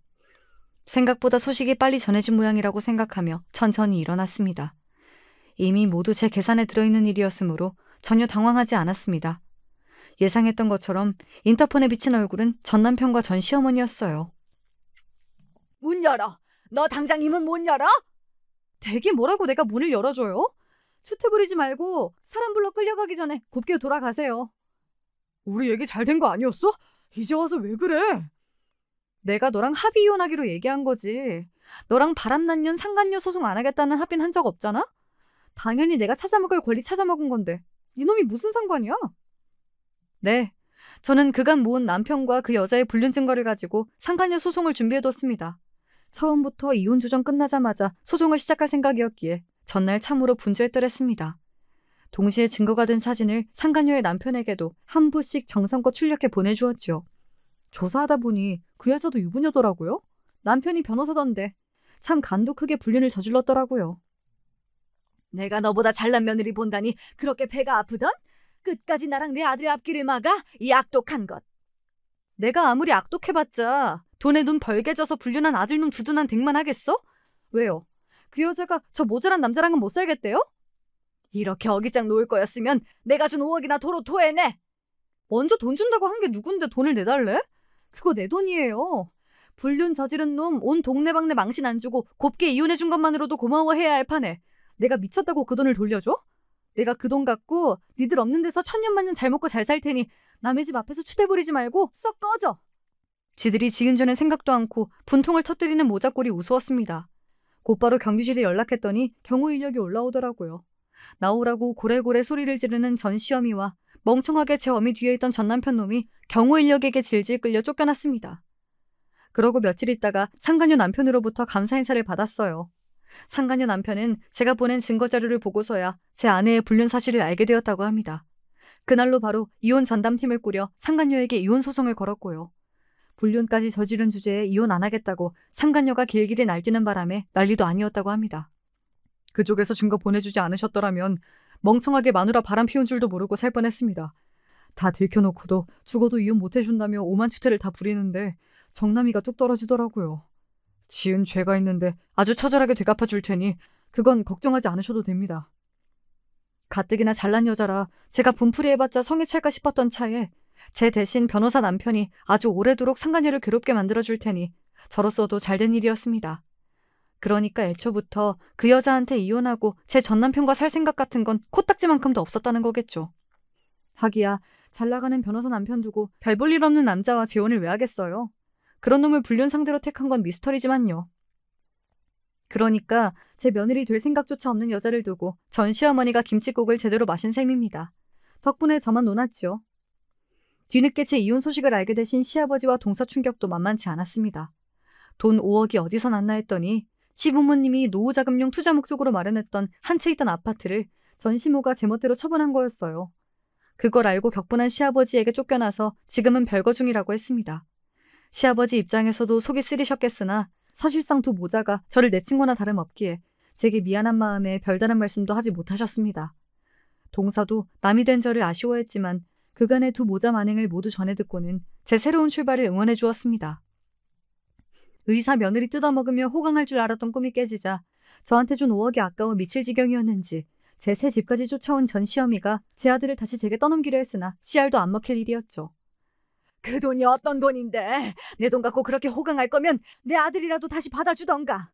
생각보다 소식이 빨리 전해진 모양이라고 생각하며 천천히 일어났습니다. 이미 모두 제 계산에 들어있는 일이었으므로 전혀 당황하지 않았습니다. 예상했던 것처럼 인터폰에 비친 얼굴은 전 남편과 전 시어머니였어요. 문 열어! 너 당장 이 문 못 열어? 대기 뭐라고 내가 문을 열어줘요? 추태 부리지 말고 사람 불러 끌려가기 전에 곱게 돌아가세요. 우리 얘기 잘 된 거 아니었어? 이제 와서 왜 그래? 내가 너랑 합의 이혼하기로 얘기한 거지. 너랑 바람난년 상간녀 소송 안 하겠다는 합의는 한 적 없잖아? 당연히 내가 찾아먹을 권리 찾아먹은 건데 이놈이 무슨 상관이야? 네, 저는 그간 모은 남편과 그 여자의 불륜 증거를 가지고 상간녀 소송을 준비해뒀습니다. 처음부터 이혼 주정 끝나자마자 소송을 시작할 생각이었기에 전날 참으로 분주했더랬습니다. 동시에 증거가 된 사진을 상간녀의 남편에게도 한 부씩 정성껏 출력해 보내주었지요. 조사하다 보니 그 여자도 유부녀더라고요. 남편이 변호사던데 참 간도 크게 불륜을 저질렀더라고요. 내가 너보다 잘난 며느리 본다니 그렇게 배가 아프던? 끝까지 나랑 내 아들의 앞길을 막아? 이 악독한 것. 내가 아무리 악독해봤자 돈에 눈 벌게 져서 불륜한 아들놈 두둔한 댁만 하겠어? 왜요? 그 여자가 저 모자란 남자랑은 못 살겠대요? 이렇게 어깃장 놓을 거였으면 내가 준 5억이나 도로 토해내. 먼저 돈 준다고 한 게 누군데 돈을 내달래? 그거 내 돈이에요. 불륜 저지른 놈 온 동네방네 망신 안 주고 곱게 이혼해준 것만으로도 고마워해야 할 판에 내가 미쳤다고 그 돈을 돌려줘? 내가 그 돈 갖고 니들 없는 데서 천년만년 잘 먹고 잘 살 테니 남의 집 앞에서 추대 부리지 말고 썩 꺼져. 지들이 지금 전에 생각도 않고 분통을 터뜨리는 모자꼴이 우스웠습니다. 곧바로 경비실에 연락했더니 경호 인력이 올라오더라고요. 나오라고 고래고래 소리를 지르는 전 시어미와 멍청하게 제 어미 뒤에 있던 전 남편 놈이 경호 인력에게 질질 끌려 쫓겨났습니다. 그러고 며칠 있다가 상간녀 남편으로부터 감사 인사를 받았어요. 상간녀 남편은 제가 보낸 증거자료를 보고서야 제 아내의 불륜 사실을 알게 되었다고 합니다. 그날로 바로 이혼 전담팀을 꾸려 상간녀에게 이혼 소송을 걸었고요. 불륜까지 저지른 주제에 이혼 안 하겠다고 상간녀가 길길이 날뛰는 바람에 난리도 아니었다고 합니다. 그쪽에서 증거 보내주지 않으셨더라면 멍청하게 마누라 바람 피운 줄도 모르고 살 뻔했습니다. 다 들켜놓고도 죽어도 이혼 못해준다며 오만추태를 다 부리는데 정남이가 뚝 떨어지더라고요. 지은 죄가 있는데 아주 처절하게 되갚아줄 테니 그건 걱정하지 않으셔도 됩니다. 가뜩이나 잘난 여자라 제가 분풀이 해봤자 성에 찰까 싶었던 차에 제 대신 변호사 남편이 아주 오래도록 상간녀를 괴롭게 만들어줄 테니 저로서도 잘된 일이었습니다. 그러니까 애초부터 그 여자한테 이혼하고 제 전남편과 살 생각 같은 건 코딱지만큼도 없었다는 거겠죠. 하기야 잘나가는 변호사 남편 두고 별 볼 일 없는 남자와 재혼을 왜 하겠어요. 그런 놈을 불륜 상대로 택한 건 미스터리지만요. 그러니까 제 며느리 될 생각조차 없는 여자를 두고 전 시어머니가 김칫국을 제대로 마신 셈입니다. 덕분에 저만 논았죠. 뒤늦게 제 이혼 소식을 알게 되신 시아버지와 동서 충격도 만만치 않았습니다. 돈 5억이 어디서 났나 했더니 시부모님이 노후자금용 투자 목적으로 마련했던 한 채 있던 아파트를 전 시모가 제멋대로 처분한 거였어요. 그걸 알고 격분한 시아버지에게 쫓겨나서 지금은 별거 중이라고 했습니다. 시아버지 입장에서도 속이 쓰리셨겠으나 사실상 두 모자가 저를 내친 거나 다름없기에 제게 미안한 마음에 별다른 말씀도 하지 못하셨습니다. 동서도 남이 된 저를 아쉬워했지만 그간의 두 모자 만행을 모두 전해 듣고는 제 새로운 출발을 응원해 주었습니다. 의사 며느리 뜯어먹으며 호강할 줄 알았던 꿈이 깨지자 저한테 준 5억이 아까워 미칠 지경이었는지 제 새 집까지 쫓아온 전 시어미가 제 아들을 다시 제게 떠넘기려 했으나 씨알도 안 먹힐 일이었죠. 그 돈이 어떤 돈인데 내 돈 갖고 그렇게 호강할 거면 내 아들이라도 다시 받아주던가.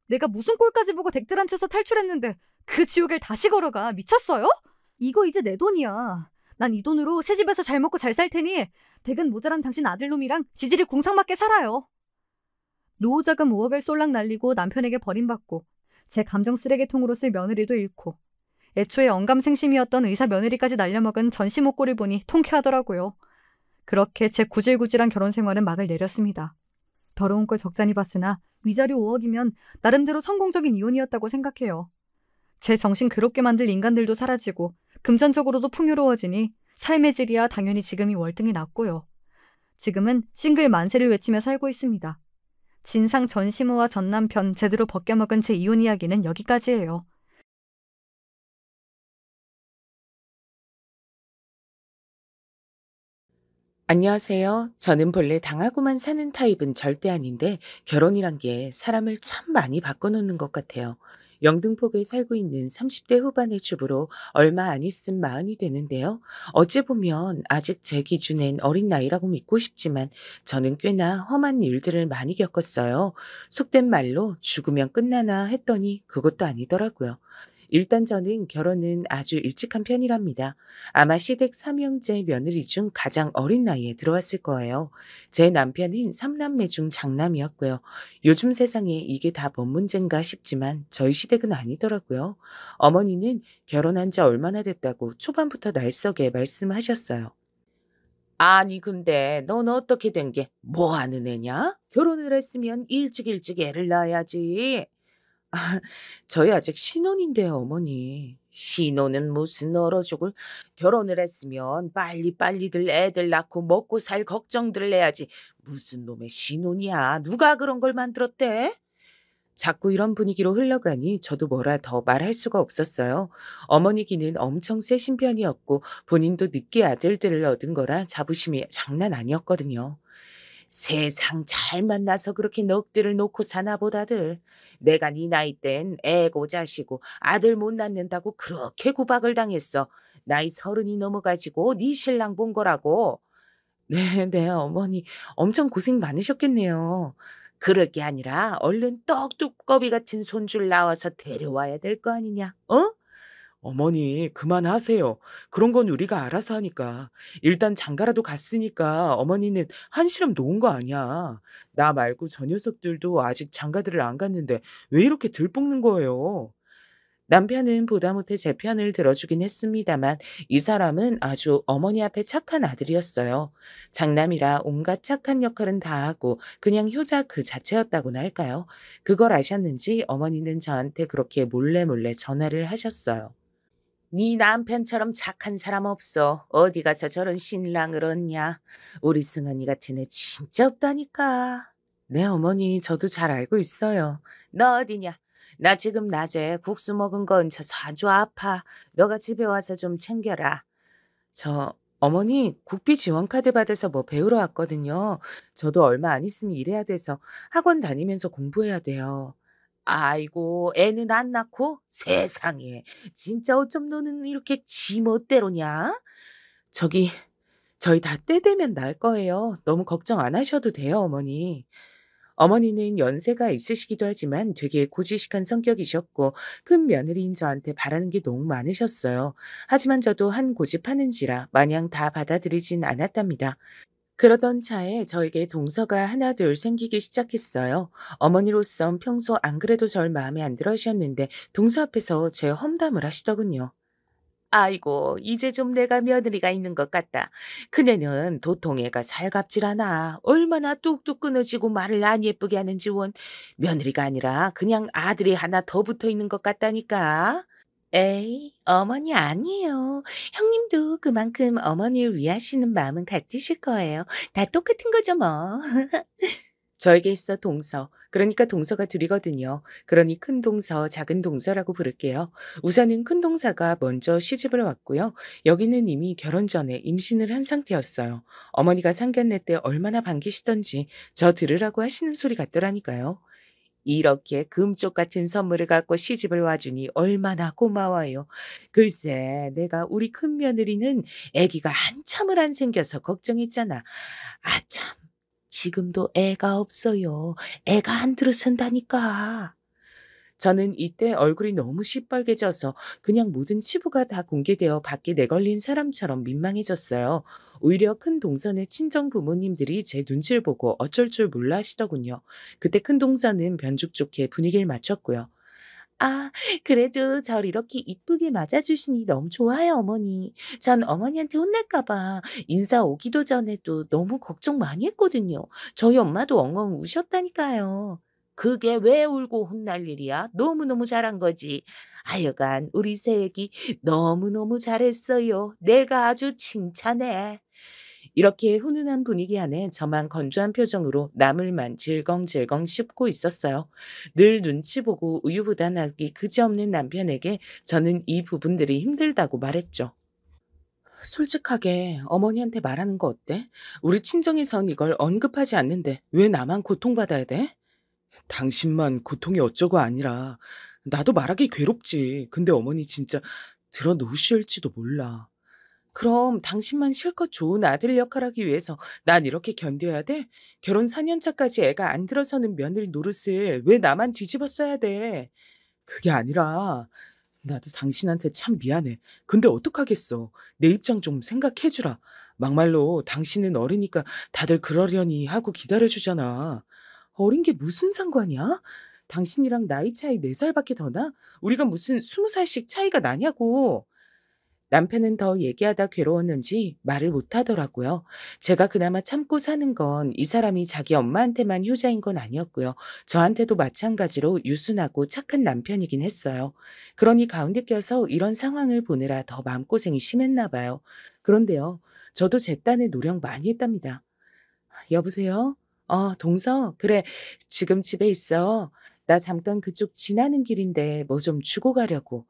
내가 무슨 꼴까지 보고 댁들한테서 탈출했는데 그 지옥을 다시 걸어가. 미쳤어요? 이거 이제 내 돈이야. 난 이 돈으로 새 집에서 잘 먹고 잘 살 테니 댁은 모자란 당신 아들놈이랑 지질이 궁상맞게 살아요. 노후자금 5억을 쏠락 날리고 남편에게 버림받고 제 감정 쓰레기통으로 쓸 며느리도 잃고 애초에 언감생심이었던 의사 며느리까지 날려먹은 전시목골을 보니 통쾌하더라고요. 그렇게 제 구질구질한 결혼 생활은 막을 내렸습니다. 더러운 걸 적잖이 봤으나 위자료 5억이면 나름대로 성공적인 이혼이었다고 생각해요. 제 정신 괴롭게 만들 인간들도 사라지고 금전적으로도 풍요로워지니 삶의 질이야 당연히 지금이 월등히 낫고요. 지금은 싱글 만세를 외치며 살고 있습니다. 진상 전시모와 전남편 제대로 벗겨먹은 제 이혼 이야기는 여기까지예요. 안녕하세요. 저는 본래 당하고만 사는 타입은 절대 아닌데 결혼이란 게 사람을 참 많이 바꿔놓는 것 같아요. 영등포구에 살고 있는 30대 후반의 주부로 얼마 안 있음 마흔이 되는데요. 어찌 보면 아직 제 기준엔 어린 나이라고 믿고 싶지만 저는 꽤나 험한 일들을 많이 겪었어요. 속된 말로 죽으면 끝나나 했더니 그것도 아니더라고요. 일단 저는 결혼은 아주 일찍 한 편이랍니다. 아마 시댁 삼형제 며느리 중 가장 어린 나이에 들어왔을 거예요. 제 남편은 삼남매 중 장남이었고요. 요즘 세상에 이게 다 뭔 문제인가 싶지만 저희 시댁은 아니더라고요. 어머니는 결혼한 지 얼마나 됐다고 초반부터 날썩에 말씀하셨어요. 아니 근데 넌 어떻게 된 게 뭐 하는 애냐? 결혼을 했으면 일찍 일찍 애를 낳아야지. 아, 저희 아직 신혼인데요, 어머니. 신혼은 무슨 얼어 죽을. 결혼을 했으면 빨리빨리들 애들 낳고 먹고 살 걱정들을 해야지. 무슨 놈의 신혼이야. 누가 그런 걸 만들었대? 자꾸 이런 분위기로 흘러가니 저도 뭐라 더 말할 수가 없었어요. 어머니 기는 엄청 세신 편이었고 본인도 늦게 아들들을 얻은 거라 자부심이 장난 아니었거든요. 세상 잘 만나서 그렇게 넋들을 놓고 사나 보다들. 내가 네 나이 땐 애고 자시고 아들 못 낳는다고 그렇게 구박을 당했어. 나이 30이 넘어가지고 네 신랑 본 거라고. 네, 어머니 엄청 고생 많으셨겠네요. 그럴 게 아니라 얼른 떡두꺼비 같은 손줄 나와서 데려와야 될 거 아니냐, 어? 어머니, 그만하세요. 그런 건 우리가 알아서 하니까. 일단 장가라도 갔으니까 어머니는 한시름 놓은 거 아니야. 나 말고 저 녀석들도 아직 장가들을 안 갔는데 왜 이렇게 들볶는 거예요? 남편은 보다 못해 제 편을 들어주긴 했습니다만 이 사람은 아주 어머니 앞에 착한 아들이었어요. 장남이라 온갖 착한 역할은 다 하고 그냥 효자 그 자체였다고나 할까요? 그걸 아셨는지 어머니는 저한테 그렇게 몰래 몰래 전화를 하셨어요. 네 남편처럼 착한 사람 없어. 어디 가서 저런 신랑을 얻냐. 우리 승은이 같은 애 진짜 없다니까. 네, 어머니, 저도 잘 알고 있어요. 너 어디냐? 나 지금 낮에 국수 먹은 거 얹혀서 아주 아파. 너가 집에 와서 좀 챙겨라. 저, 어머니, 국비 지원카드 받아서 뭐 배우러 왔거든요. 저도 얼마 안 있으면 일해야 돼서 학원 다니면서 공부해야 돼요. 아이고, 애는 안 낳고? 세상에. 진짜 어쩜 너는 이렇게 지멋대로냐? 저기, 저희 다 때 되면 날 거예요. 너무 걱정 안 하셔도 돼요, 어머니. 어머니는 연세가 있으시기도 하지만 되게 고지식한 성격이셨고 큰 며느리인 저한테 바라는 게 너무 많으셨어요. 하지만 저도 한 고집하는지라 마냥 다 받아들이진 않았답니다. 그러던 차에 저에게 동서가 하나둘 생기기 시작했어요. 어머니로선 평소 안 그래도 절 마음에 안 들어 하셨는데 동서 앞에서 제 험담을 하시더군요. 아이고, 이제 좀 내가 며느리가 있는 것 같다. 그네는 도통애가 살갑질 않아. 얼마나 뚝뚝 끊어지고 말을 안 예쁘게 하는지 원. 며느리가 아니라 그냥 아들이 하나 더 붙어 있는 것 같다니까. 에이, 어머니 아니에요. 형님도 그만큼 어머니를 위하시는 마음은 같으실 거예요. 다 똑같은 거죠, 뭐. 저에게 있어 동서, 그러니까 동서가 둘이거든요. 그러니 큰 동서, 작은 동서라고 부를게요. 우선은 큰 동서가 먼저 시집을 왔고요. 여기는 이미 결혼 전에 임신을 한 상태였어요. 어머니가 상견례 때 얼마나 반기시던지 저 들으라고 하시는 소리 같더라니까요. 이렇게 금쪽 같은 선물을 갖고 시집을 와주니 얼마나 고마워요. 글쎄, 내가 우리 큰며느리는 아기가 한참을 안 생겨서 걱정했잖아. 아참, 지금도 애가 없어요. 애가 안 들어선다니까. 저는 이때 얼굴이 너무 시뻘개져서 그냥 모든 치부가 다 공개되어 밖에 내걸린 사람처럼 민망해졌어요. 오히려 큰 동선의 친정 부모님들이 제 눈치를 보고 어쩔 줄 몰라 하시더군요. 그때 큰 동선은 변죽 좋게 분위기를 맞췄고요. 아, 그래도 절 이렇게 이쁘게 맞아주시니 너무 좋아요, 어머니. 전 어머니한테 혼날까 봐 인사 오기도 전에도 너무 걱정 많이 했거든요. 저희 엄마도 엉엉 우셨다니까요. 그게 왜 울고 혼날 일이야? 너무너무 잘한 거지. 하여간 우리 새애기 너무너무 잘했어요. 내가 아주 칭찬해. 이렇게 훈훈한 분위기 안에 저만 건조한 표정으로 나물만 질겅질겅 씹고 있었어요. 늘 눈치 보고 우유부단하기 그지없는 남편에게 저는 이 부분들이 힘들다고 말했죠. 솔직하게 어머니한테 말하는 거 어때? 우리 친정에선 이걸 언급하지 않는데 왜 나만 고통받아야 돼? 당신만 고통이 어쩌고 아니라 나도 말하기 괴롭지. 근데 어머니 진짜 들어놓으실지도 몰라. 그럼 당신만 실컷 좋은 아들 역할하기 위해서 난 이렇게 견뎌야 돼? 결혼 4년 차까지 애가 안 들어서는 며느리 노릇을 왜 나만 뒤집어 써야 돼? 그게 아니라 나도 당신한테 참 미안해. 근데 어떡하겠어. 내 입장 좀 생각해 주라. 막말로 당신은 어리니까 다들 그러려니 하고 기다려 주잖아. 어린 게 무슨 상관이야? 당신이랑 나이 차이 4살밖에 더 나? 우리가 무슨 20살씩 차이가 나냐고. 남편은 더 얘기하다 괴로웠는지 말을 못 하더라고요. 제가 그나마 참고 사는 건 이 사람이 자기 엄마한테만 효자인 건 아니었고요. 저한테도 마찬가지로 유순하고 착한 남편이긴 했어요. 그러니 가운데 껴서 이런 상황을 보느라 더 마음고생이 심했나 봐요. 그런데요, 저도 제 딴에 노력 많이 했답니다. 여보세요? 동서? 그래, 지금 집에 있어. 나 잠깐 그쪽 지나는 길인데 뭐 좀 주고 가려고.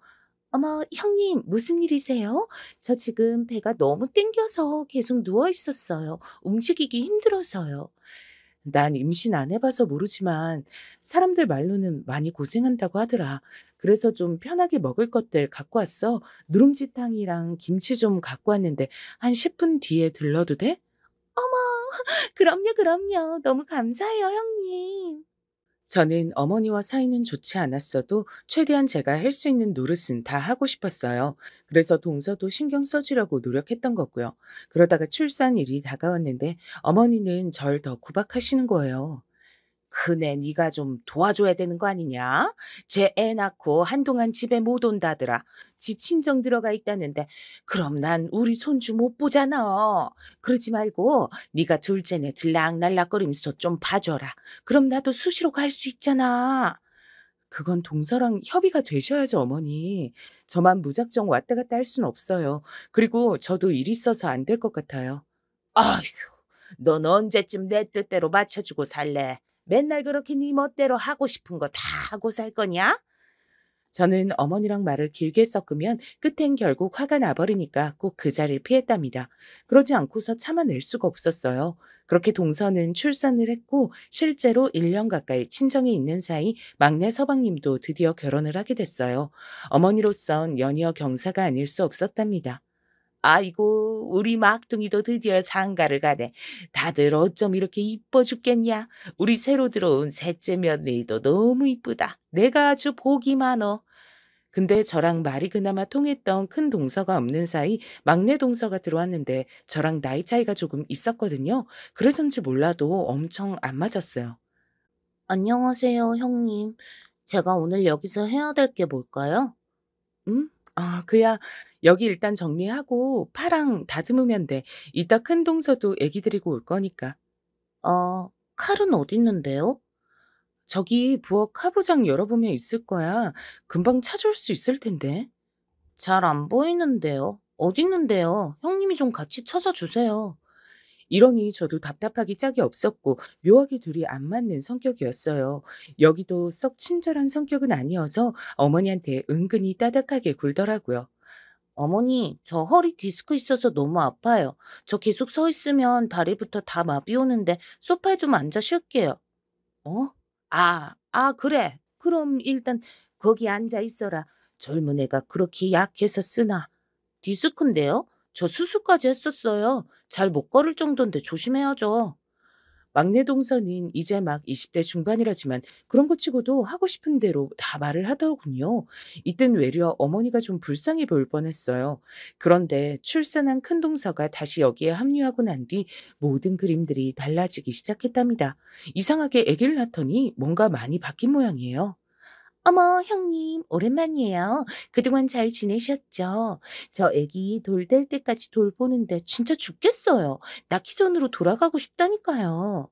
어머, 형님, 무슨 일이세요? 저 지금 배가 너무 땡겨서 계속 누워 있었어요. 움직이기 힘들어서요. 난 임신 안 해봐서 모르지만 사람들 말로는 많이 고생한다고 하더라. 그래서 좀 편하게 먹을 것들 갖고 왔어. 누룽지탕이랑 김치 좀 갖고 왔는데 한 10분 뒤에 들러도 돼? 어머, 그럼요, 그럼요. 너무 감사해요, 형님. 저는 어머니와 사이는 좋지 않았어도 최대한 제가 할 수 있는 노릇은 다 하고 싶었어요. 그래서 동서도 신경 써주려고 노력했던 거고요. 그러다가 출산일이 다가왔는데 어머니는 절 더 구박하시는 거예요. 그네 네가 좀 도와줘야 되는 거 아니냐? 쟤 애 낳고 한동안 집에 못 온다더라. 지 친정 들어가 있다는데 그럼 난 우리 손주 못 보잖아. 그러지 말고 네가 둘째네 들락날락거리면서 좀 봐줘라. 그럼 나도 수시로 갈 수 있잖아. 그건 동서랑 협의가 되셔야죠, 어머니. 저만 무작정 왔다 갔다 할 순 없어요. 그리고 저도 일 있어서 안 될 것 같아요. 아휴, 넌 언제쯤 내 뜻대로 맞춰주고 살래? 맨날 그렇게 네 멋대로 하고 싶은 거 다 하고 살 거냐? 저는 어머니랑 말을 길게 섞으면 끝엔 결국 화가 나버리니까 꼭 그 자리를 피했답니다. 그러지 않고서 참아낼 수가 없었어요. 그렇게 동서는 출산을 했고 실제로 1년 가까이 친정에 있는 사이 막내 서방님도 드디어 결혼을 하게 됐어요. 어머니로선 연이어 경사가 아닐 수 없었답니다. 아이고, 우리 막둥이도 드디어 장가를 가네. 다들 어쩜 이렇게 이뻐 죽겠냐? 우리 새로 들어온 셋째 며느리도 너무 이쁘다. 내가 아주 복이 많어. 근데 저랑 말이 그나마 통했던 큰 동서가 없는 사이 막내 동서가 들어왔는데 저랑 나이 차이가 조금 있었거든요. 그래서인지 몰라도 엄청 안 맞았어요. 안녕하세요, 형님. 제가 오늘 여기서 해야 될 게 뭘까요? 응? 그야 여기 일단 정리하고 파랑 다듬으면 돼. 이따 큰 동서도 애기 데리고 올 거니까. 칼은 어디 있는데요? 저기 부엌 카부장 열어보면 있을 거야. 금방 찾아올 수 있을 텐데. 잘 안 보이는데요. 어디 있는데요? 형님이 좀 같이 찾아주세요. 이러니 저도 답답하기 짝이 없었고 묘하게 둘이 안 맞는 성격이었어요. 여기도 썩 친절한 성격은 아니어서 어머니한테 은근히 따뜻하게 굴더라고요. 어머니, 저 허리 디스크 있어서 너무 아파요. 저 계속 서 있으면 다리부터 다 마비 오는데 소파에 좀 앉아 쉴게요. 어? 그래. 그럼 일단 거기 앉아 있어라. 젊은 애가 그렇게 약해서 쓰나. 디스크인데요? 저 수술까지 했었어요. 잘 못 걸을 정도인데 조심해야죠. 막내 동서는 이제 막 20대 중반이라지만 그런 것 치고도 하고 싶은 대로 다 말을 하더군요. 이땐 외려 어머니가 좀 불쌍해 보일 뻔했어요. 그런데 출산한 큰 동서가 다시 여기에 합류하고 난 뒤 모든 그림들이 달라지기 시작했답니다. 이상하게 아기를 낳더니 뭔가 많이 바뀐 모양이에요. 어머, 형님, 오랜만이에요. 그동안 잘 지내셨죠? 저 애기 돌 될 때까지 돌보는데 진짜 죽겠어요. 낳기 전으로 돌아가고 싶다니까요.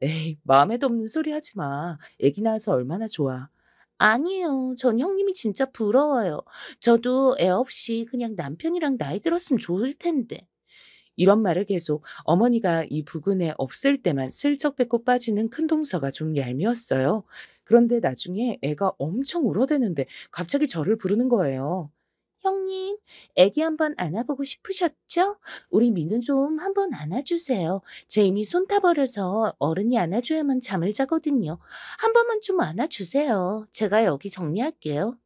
에이, 마음에도 없는 소리 하지 마. 아기 낳아서 얼마나 좋아. 아니에요. 전 형님이 진짜 부러워요. 저도 애 없이 그냥 남편이랑 나이 들었으면 좋을 텐데. 이런 말을 계속 어머니가 이 부근에 없을 때만 슬쩍 뱉고 빠지는 큰 동서가 좀 얄미웠어요. 그런데 나중에 애가 엄청 울어대는데 갑자기 저를 부르는 거예요. 형님, 애기 한번 안아보고 싶으셨죠? 우리 민우 좀 한번 안아주세요. 제 이미 손 타버려서 어른이 안아줘야만 잠을 자거든요. 한 번만 좀 안아주세요. 제가 여기 정리할게요.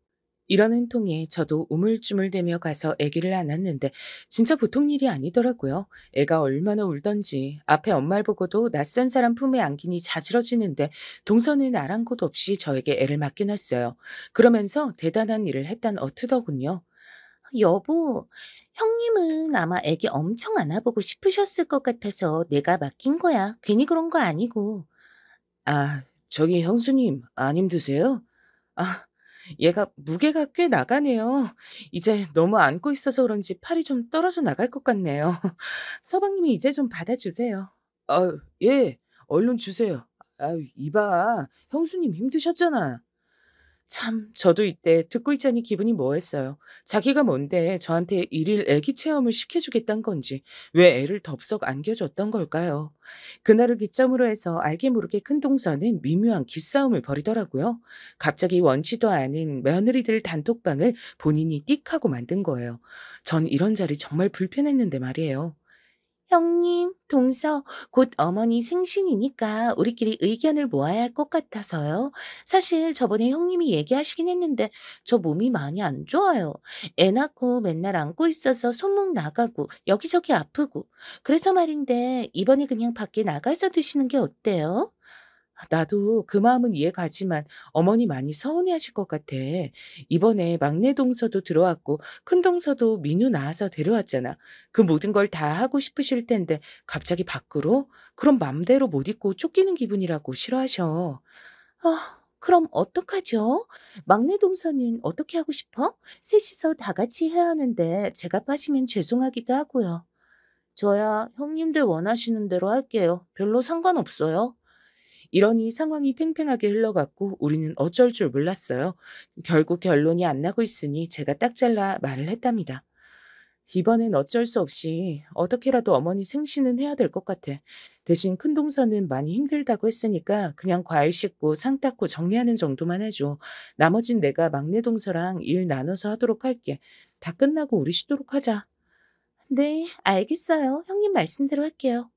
이러는 통에 저도 우물쭈물대며 가서 아기를 안았는데 진짜 보통 일이 아니더라고요. 애가 얼마나 울던지 앞에 엄마를 보고도 낯선 사람 품에 안기니 자지러지는데 동서는 아랑곳 없이 저에게 애를 맡겨놨어요. 그러면서 대단한 일을 했단 어투더군요. 여보, 형님은 아마 애기 엄청 안아보고 싶으셨을 것 같아서 내가 맡긴 거야. 괜히 그런 거 아니고. 저기 형수님 안 힘드세요? 아, 얘가 무게가 꽤 나가네요. 이제 너무 안고 있어서 그런지 팔이 좀 떨어져 나갈 것 같네요. 서방님이 이제 좀 받아주세요. 예. 얼른 주세요. 이봐. 형수님 힘드셨잖아. 참, 저도 이때 듣고 있자니 기분이 뭐했어요. 자기가 뭔데 저한테 일일 애기 체험을 시켜주겠단 건지, 왜 애를 덥석 안겨줬던 걸까요? 그날을 기점으로 해서 알게 모르게 큰동서는 미묘한 기싸움을 벌이더라고요. 갑자기 원치도 않은 며느리들 단톡방을 본인이 띡 하고 만든 거예요. 전 이런 자리 정말 불편했는데 말이에요. 형님, 동서, 곧 어머니 생신이니까 우리끼리 의견을 모아야 할 것 같아서요. 사실 저번에 형님이 얘기하시긴 했는데 저 몸이 많이 안 좋아요. 애 낳고 맨날 안고 있어서 손목 나가고 여기저기 아프고. 그래서 말인데 이번에 그냥 밖에 나가서 드시는 게 어때요? 나도 그 마음은 이해가지만 어머니 많이 서운해하실 것 같아. 이번에 막내 동서도 들어왔고 큰 동서도 민우 낳아서 데려왔잖아. 그 모든 걸 다 하고 싶으실 텐데 갑자기 밖으로? 그럼 맘대로 못 입고 쫓기는 기분이라고 싫어하셔. 그럼 어떡하죠? 막내 동서는 어떻게 하고 싶어? 셋이서 다 같이 해야 하는데 제가 빠지면 죄송하기도 하고요. 저야 형님들 원하시는 대로 할게요. 별로 상관없어요. 이러니 상황이 팽팽하게 흘러갔고 우리는 어쩔 줄 몰랐어요. 결국 결론이 안 나고 있으니 제가 딱 잘라 말을 했답니다. 이번엔 어쩔 수 없이 어떻게라도 어머니 생신은 해야 될 것 같아. 대신 큰동서는 많이 힘들다고 했으니까 그냥 과일 씻고 상 닦고 정리하는 정도만 해줘. 나머진 내가 막내 동서랑 일 나눠서 하도록 할게. 다 끝나고 우리 쉬도록 하자. 네, 알겠어요. 형님 말씀대로 할게요.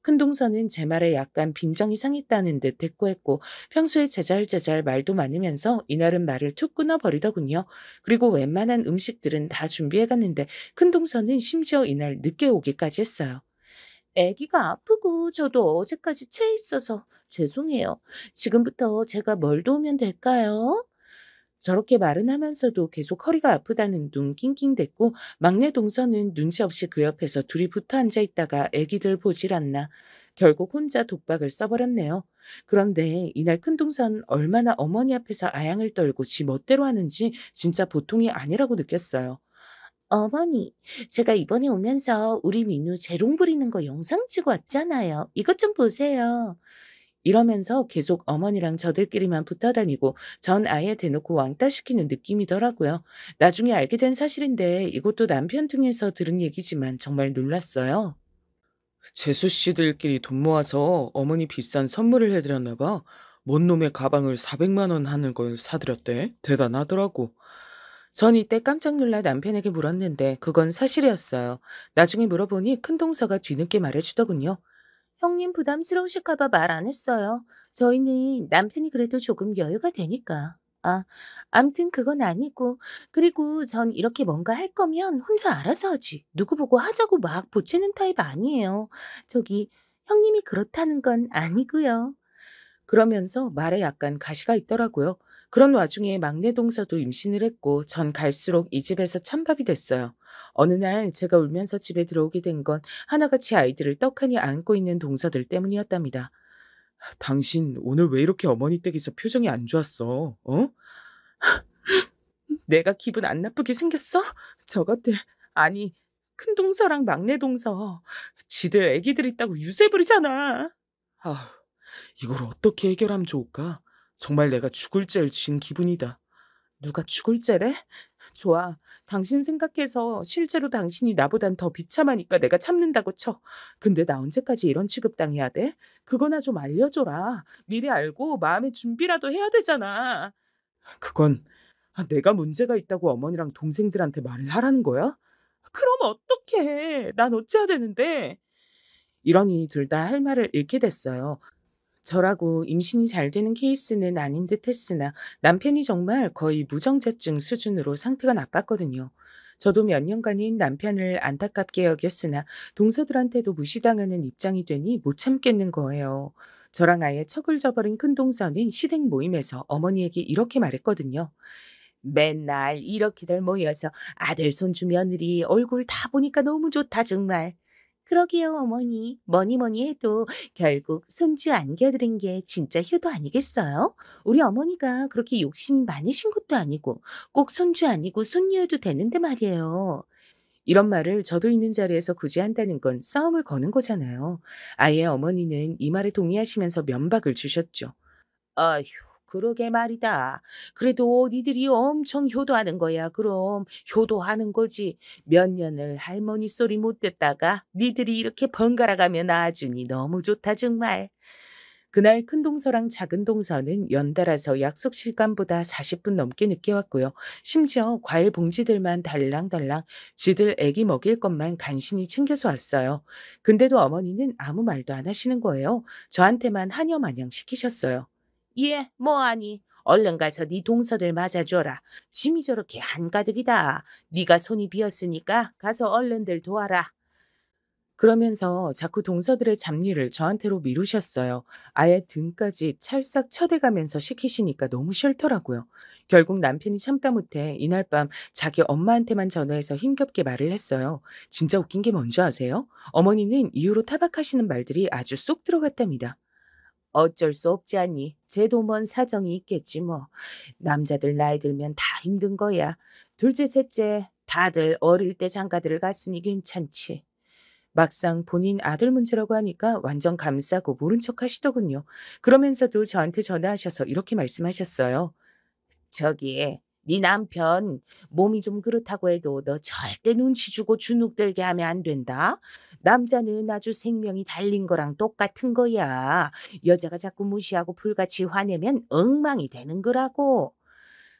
큰동서는 제 말에 약간 빈정이 상했다는 듯 대꾸했고 평소에 제잘제잘 말도 많으면서 이날은 말을 툭 끊어버리더군요. 그리고 웬만한 음식들은 다 준비해갔는데 큰동서는 심지어 이날 늦게 오기까지 했어요. 아기가 아프고 저도 어제까지 체해 있어서 죄송해요. 지금부터 제가 뭘 도우면 될까요? 저렇게 말은 하면서도 계속 허리가 아프다는 둥 낑낑댔고 막내 동서는 눈치 없이 그 옆에서 둘이 붙어 앉아 있다가 애기들 보질 않나. 결국 혼자 독박을 써버렸네요. 그런데 이날 큰 동선 얼마나 어머니 앞에서 아양을 떨고 지 멋대로 하는지 진짜 보통이 아니라고 느꼈어요. 어머니, 제가 이번에 오면서 우리 민우 재롱 부리는 거 영상 찍어 왔잖아요. 이것 좀 보세요. 이러면서 계속 어머니랑 저들끼리만 붙어 다니고 전 아예 대놓고 왕따 시키는 느낌이더라고요. 나중에 알게 된 사실인데 이것도 남편 등에서 들은 얘기지만 정말 놀랐어요. 재수 씨들끼리 돈 모아서 어머니 비싼 선물을 해드렸나 봐. 뭔 놈의 가방을 400만 원 하는 걸 사드렸대. 대단하더라고. 전 이때 깜짝 놀라 남편에게 물었는데 그건 사실이었어요. 나중에 물어보니 큰동서가 뒤늦게 말해주더군요. 형님 부담스러우실까 봐 말 안 했어요. 저희는 남편이 그래도 조금 여유가 되니까. 암튼 그건 아니고. 그리고 전 이렇게 뭔가 할 거면 혼자 알아서 하지. 누구 보고 하자고 막 보채는 타입 아니에요. 저기, 형님이 그렇다는 건 아니고요. 그러면서 말에 약간 가시가 있더라고요. 그런 와중에 막내 동서도 임신을 했고 전 갈수록 이 집에서 찬밥이 됐어요. 어느 날 제가 울면서 집에 들어오게 된 건 하나같이 아이들을 떡하니 안고 있는 동서들 때문이었답니다. 당신 오늘 왜 이렇게 어머니 댁에서 표정이 안 좋았어? 어? 내가 기분 안 나쁘게 생겼어? 저것들 아니 큰 동서랑 막내 동서 지들 애기들 있다고 유세 부리잖아. 이걸 어떻게 해결하면 좋을까? 정말 내가 죽을 죄를 진 기분이다. 누가 죽을 죄래? 좋아. 당신 생각해서 실제로 당신이 나보단 더 비참하니까 내가 참는다고 쳐. 근데 나 언제까지 이런 취급당해야 돼? 그거나 좀 알려줘라. 미리 알고 마음의 준비라도 해야 되잖아. 그건 내가 문제가 있다고 어머니랑 동생들한테 말을 하라는 거야? 그럼 어떡해. 난 어찌해야 되는데. 이러니 둘 다 할 말을 잃게 됐어요. 저라고 임신이 잘 되는 케이스는 아닌 듯 했으나 남편이 정말 거의 무정자증 수준으로 상태가 나빴거든요. 저도 몇 년간인 남편을 안타깝게 여겼으나 동서들한테도 무시당하는 입장이 되니 못 참겠는 거예요. 저랑 아예 척을 저버린 큰동서는 시댁 모임에서 어머니에게 이렇게 말했거든요. 맨날 이렇게들 모여서 아들 손주 며느리 얼굴 다 보니까 너무 좋다 정말. 그러게요, 어머니. 뭐니 뭐니 해도 결국 손주 안겨드린 게 진짜 효도 아니겠어요? 우리 어머니가 그렇게 욕심이 많으신 것도 아니고 꼭 손주 아니고 손녀여도 되는데 말이에요. 이런 말을 저도 있는 자리에서 굳이 한다는 건 싸움을 거는 거잖아요. 아이의 어머니는 이 말에 동의하시면서 면박을 주셨죠. 아휴, 그러게 말이다. 그래도 니들이 엄청 효도하는 거야. 그럼 효도하는 거지. 몇 년을 할머니 소리 못 듣다가 니들이 이렇게 번갈아 가며 낳아주니 너무 좋다 정말. 그날 큰 동서랑 작은 동서는 연달아서 약속 시간보다 40분 넘게 늦게 왔고요. 심지어 과일 봉지들만 달랑달랑 지들 애기 먹일 것만 간신히 챙겨서 왔어요. 근데도 어머니는 아무 말도 안 하시는 거예요. 저한테만 하녀 마냥 시키셨어요. 예, 뭐하니? 얼른 가서 네 동서들 맞아줘라. 짐이 저렇게 한가득이다. 네가 손이 비었으니까 가서 얼른들 도와라. 그러면서 자꾸 동서들의 잡일을 저한테로 미루셨어요. 아예 등까지 찰싹 쳐대가면서 시키시니까 너무 싫더라고요. 결국 남편이 참다 못해 이날 밤 자기 엄마한테만 전화해서 힘겹게 말을 했어요. 진짜 웃긴 게 뭔지 아세요? 어머니는 이후로 타박하시는 말들이 아주 쏙 들어갔답니다. 어쩔 수 없지 않니? 쟤도 뭔 사정이 있겠지 뭐. 남자들 나이 들면 다 힘든 거야. 둘째, 셋째 다들 어릴 때 장가들을 갔으니 괜찮지. 막상 본인 아들 문제라고 하니까 완전 감싸고 모른 척 하시더군요. 그러면서도 저한테 전화하셔서 이렇게 말씀하셨어요. 저기, 네 남편 몸이 좀 그렇다고 해도 너 절대 눈치 주고 주눅 들게 하면 안 된다. 남자는 아주 생명이 달린 거랑 똑같은 거야. 여자가 자꾸 무시하고 불같이 화내면 엉망이 되는 거라고.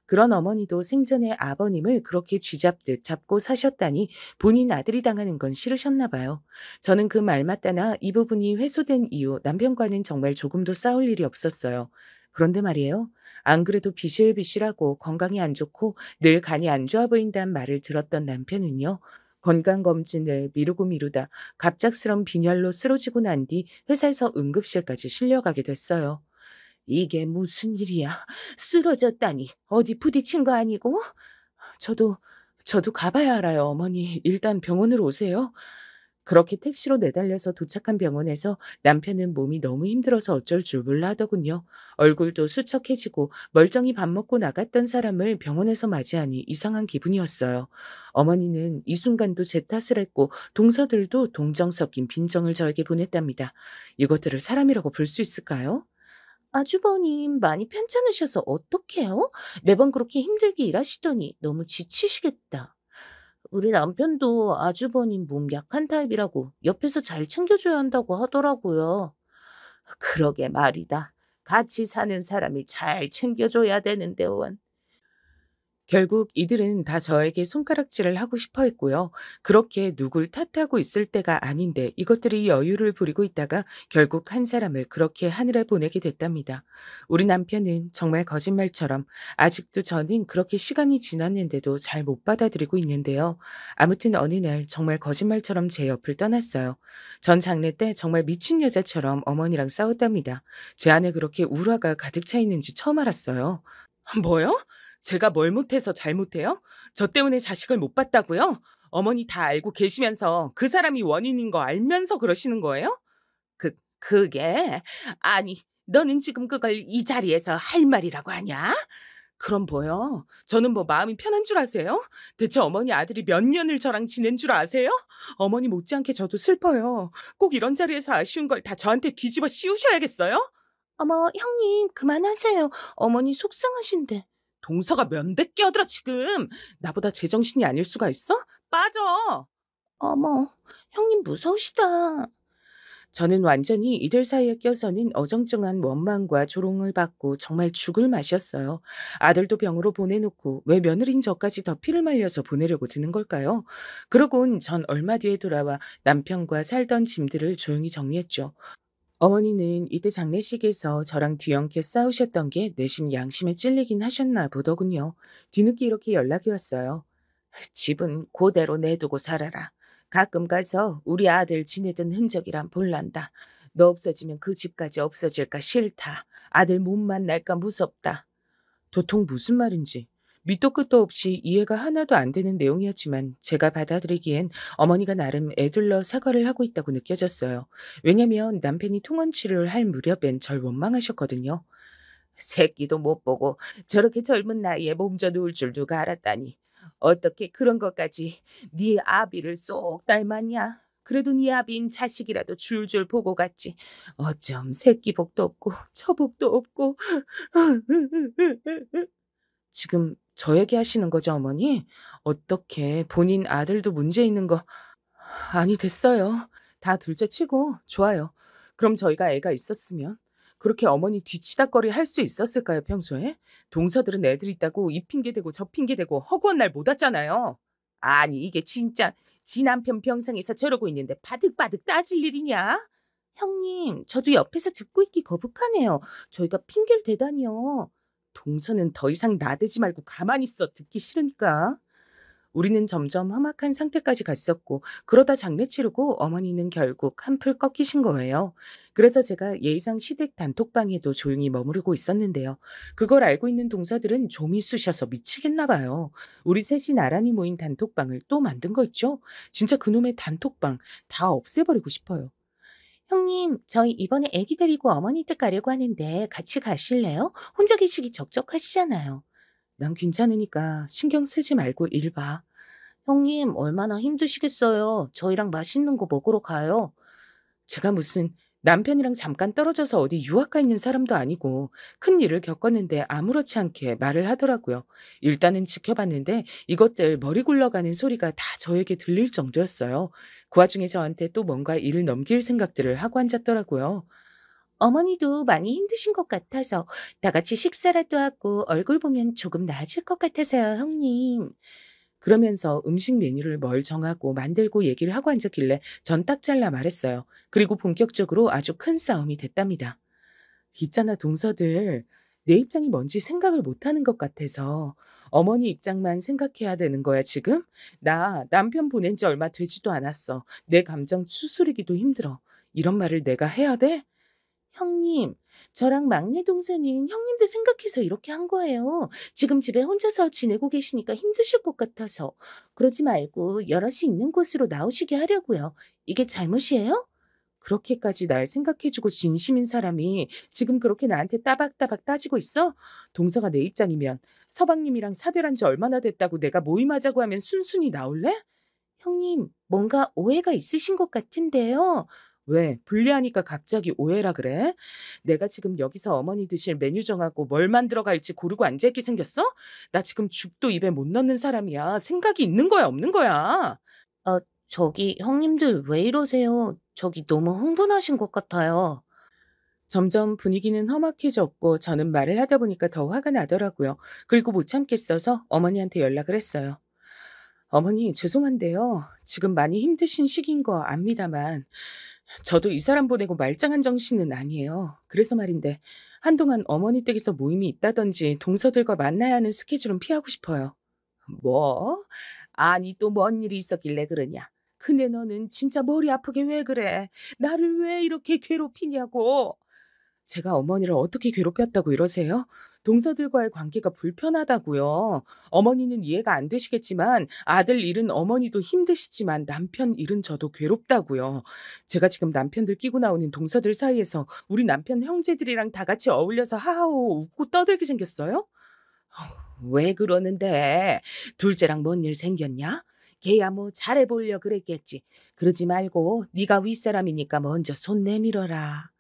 그런 어머니도 생전에 아버님을 그렇게 쥐잡듯 잡고 사셨다니 본인 아들이 당하는 건 싫으셨나 봐요. 저는 그 말 맞다나 이 부분이 회수된 이후 남편과는 정말 조금도 싸울 일이 없었어요. 그런데 말이에요. 안 그래도 비실비실하고 건강이 안 좋고 늘 간이 안 좋아 보인다는 말을 들었던 남편은요. 건강검진을 미루고 미루다 갑작스런 빈혈로 쓰러지고 난 뒤 회사에서 응급실까지 실려가게 됐어요. 이게 무슨 일이야? 쓰러졌다니. 어디 부딪힌 거 아니고? 저도, 저도 가봐야 알아요, 어머니. 일단 병원으로 오세요. 그렇게 택시로 내달려서 도착한 병원에서 남편은 몸이 너무 힘들어서 어쩔 줄 몰라 하더군요. 얼굴도 수척해지고 멀쩡히 밥 먹고 나갔던 사람을 병원에서 맞이하니 이상한 기분이었어요. 어머니는 이 순간도 제 탓을 했고 동서들도 동정 섞인 빈정을 저에게 보냈답니다. 이것들을 사람이라고 볼 수 있을까요? 아주버님 많이 편찮으셔서 어떡해요? 매번 그렇게 힘들게 일하시더니 너무 지치시겠다. 우리 남편도 아주버님 몸 약한 타입이라고 옆에서 잘 챙겨줘야 한다고 하더라고요. 그러게 말이다. 같이 사는 사람이 잘 챙겨줘야 되는데 원. 결국 이들은 다 저에게 손가락질을 하고 싶어 했고요. 그렇게 누굴 탓하고 있을 때가 아닌데 이것들이 여유를 부리고 있다가 결국 한 사람을 그렇게 하늘에 보내게 됐답니다. 우리 남편은 정말 거짓말처럼 아직도 저는 그렇게 시간이 지났는데도 잘 못 받아들이고 있는데요. 아무튼 어느 날 정말 거짓말처럼 제 옆을 떠났어요. 전 장례 때 정말 미친 여자처럼 어머니랑 싸웠답니다. 제 안에 그렇게 울화가 가득 차 있는지 처음 알았어요. 뭐요? 제가 뭘 못해서 잘못해요? 저 때문에 자식을 못 봤다고요? 어머니 다 알고 계시면서 그 사람이 원인인 거 알면서 그러시는 거예요? 그게 아니 너는 지금 그걸 이 자리에서 할 말이라고 하냐? 그럼 뭐요? 저는 뭐 마음이 편한 줄 아세요? 대체 어머니 아들이 몇 년을 저랑 지낸 줄 아세요? 어머니 못지않게 저도 슬퍼요. 꼭 이런 자리에서 아쉬운 걸 다 저한테 뒤집어 씌우셔야겠어요? 어머, 형님, 그만하세요. 어머니 속상하신데. 동서가 면대 끼어들어 지금. 나보다 제정신이 아닐 수가 있어? 빠져. 어머, 형님 무서우시다. 저는 완전히 이들 사이에 껴서는 어정쩡한 원망과 조롱을 받고 정말 죽을 맛이었어요. 아들도 병으로 보내놓고 왜 며느린 저까지 더 피를 말려서 보내려고 드는 걸까요? 그러곤 전 얼마 뒤에 돌아와 남편과 살던 짐들을 조용히 정리했죠. 어머니는 이때 장례식에서 저랑 뒤엉켜 싸우셨던 게 내심 양심에 찔리긴 하셨나 보더군요. 뒤늦게 이렇게 연락이 왔어요. 집은 그대로 내두고 살아라. 가끔 가서 우리 아들 지내던 흔적이란 볼란다. 너 없어지면 그 집까지 없어질까 싫다. 아들 못 만날까 무섭다. 도통 무슨 말인지 밑도 끝도 없이 이해가 하나도 안 되는 내용이었지만 제가 받아들이기엔 어머니가 나름 애둘러 사과를 하고 있다고 느껴졌어요. 왜냐면 남편이 통원 치료를 할 무렵엔 절 원망하셨거든요. 새끼도 못 보고 저렇게 젊은 나이에 몸져 누울 줄 누가 알았다니. 어떻게 그런 것까지 네 아비를 쏙 닮았냐? 그래도 네 아비인 자식이라도 줄줄 보고 갔지. 어쩜 새끼 복도 없고 처복도 없고. 지금 저 얘기하시는 거죠, 어머니? 어떻게 본인 아들도 문제 있는 거 아니 됐어요. 다 둘째 치고 좋아요. 그럼 저희가 애가 있었으면 그렇게 어머니 뒤치다꺼리 할 수 있었을까요, 평소에? 동서들은 애들 있다고 이 핑계 대고 저 핑계 대고 허구한 날 못 왔잖아요. 아니 이게 진짜 지 남편 병상에서 저러고 있는데 바득바득 따질 일이냐? 형님, 저도 옆에서 듣고 있기 거북하네요. 저희가 핑계를 대다니요. 동서는 더 이상 나대지 말고 가만히 있어. 듣기 싫으니까. 우리는 점점 험악한 상태까지 갔었고 그러다 장례 치르고 어머니는 결국 한풀 꺾이신 거예요. 그래서 제가 예의상 시댁 단톡방에도 조용히 머무르고 있었는데요. 그걸 알고 있는 동서들은 좀이 쑤셔서 미치겠나 봐요. 우리 셋이 나란히 모인 단톡방을 또 만든 거 있죠? 진짜 그놈의 단톡방 다 없애버리고 싶어요. 형님, 저희 이번에 애기 데리고 어머니 댁 가려고 하는데 같이 가실래요? 혼자 계시기 적적하시잖아요. 난 괜찮으니까 신경 쓰지 말고 일 봐. 형님, 얼마나 힘드시겠어요. 저희랑 맛있는 거 먹으러 가요. 제가 무슨 남편이랑 잠깐 떨어져서 어디 유학 가 있는 사람도 아니고 큰 일을 겪었는데 아무렇지 않게 말을 하더라고요. 일단은 지켜봤는데 이것들 머리 굴러가는 소리가 다 저에게 들릴 정도였어요. 그 와중에 저한테 또 뭔가 일을 넘길 생각들을 하고 앉았더라고요. 어머니도 많이 힘드신 것 같아서 다 같이 식사라도 하고 얼굴 보면 조금 나아질 것 같아서요, 형님. 그러면서 음식 메뉴를 뭘 정하고 만들고 얘기를 하고 앉았길래 전 딱 잘라 말했어요. 그리고 본격적으로 아주 큰 싸움이 됐답니다. 있잖아, 동서들. 내 입장이 뭔지 생각을 못하는 것 같아서 어머니 입장만 생각해야 되는 거야, 지금? 나 남편 보낸 지 얼마 되지도 않았어. 내 감정 추스리기도 힘들어. 이런 말을 내가 해야 돼? 형님, 저랑 막내 동생은 형님도 생각해서 이렇게 한 거예요. 지금 집에 혼자서 지내고 계시니까 힘드실 것 같아서. 그러지 말고 여럿이 있는 곳으로 나오시게 하려고요. 이게 잘못이에요? 그렇게까지 날 생각해주고 진심인 사람이 지금 그렇게 나한테 따박따박 따지고 있어? 동서가 내 입장이면 서방님이랑 사별한 지 얼마나 됐다고 내가 모임하자고 하면 순순히 나올래? 형님, 뭔가 오해가 있으신 것 같은데요. 왜? 불리하니까 갑자기 오해라 그래? 내가 지금 여기서 어머니 드실 메뉴 정하고 뭘 만들어 갈지 고르고 앉아있게 생겼어? 나 지금 죽도 입에 못 넣는 사람이야. 생각이 있는 거야, 없는 거야? 저기 형님들 왜 이러세요? 저기 너무 흥분하신 것 같아요. 점점 분위기는 험악해졌고 저는 말을 하다 보니까 더 화가 나더라고요. 그리고 못 참겠어서 어머니한테 연락을 했어요. 어머니, 죄송한데요. 지금 많이 힘드신 시기인 거 압니다만 저도 이 사람 보내고 말짱한 정신은 아니에요. 그래서 말인데 한동안 어머니 댁에서 모임이 있다든지 동서들과 만나야 하는 스케줄은 피하고 싶어요. 뭐? 아니 또 뭔 일이 있었길래 그러냐? 근데 너는 진짜 머리 아프게 왜 그래? 나를 왜 이렇게 괴롭히냐고? 제가 어머니를 어떻게 괴롭혔다고 이러세요? 동서들과의 관계가 불편하다고요. 어머니는 이해가 안 되시겠지만 아들 잃은 어머니도 힘드시지만 남편 잃은 저도 괴롭다고요. 제가 지금 남편들 끼고 나오는 동서들 사이에서 우리 남편 형제들이랑 다 같이 어울려서 하하호 웃고 떠들게 생겼어요? 왜 그러는데? 둘째랑 뭔 일 생겼냐? 걔야 뭐 잘해보려 그랬겠지. 그러지 말고 네가 윗사람이니까 먼저 손 내밀어라.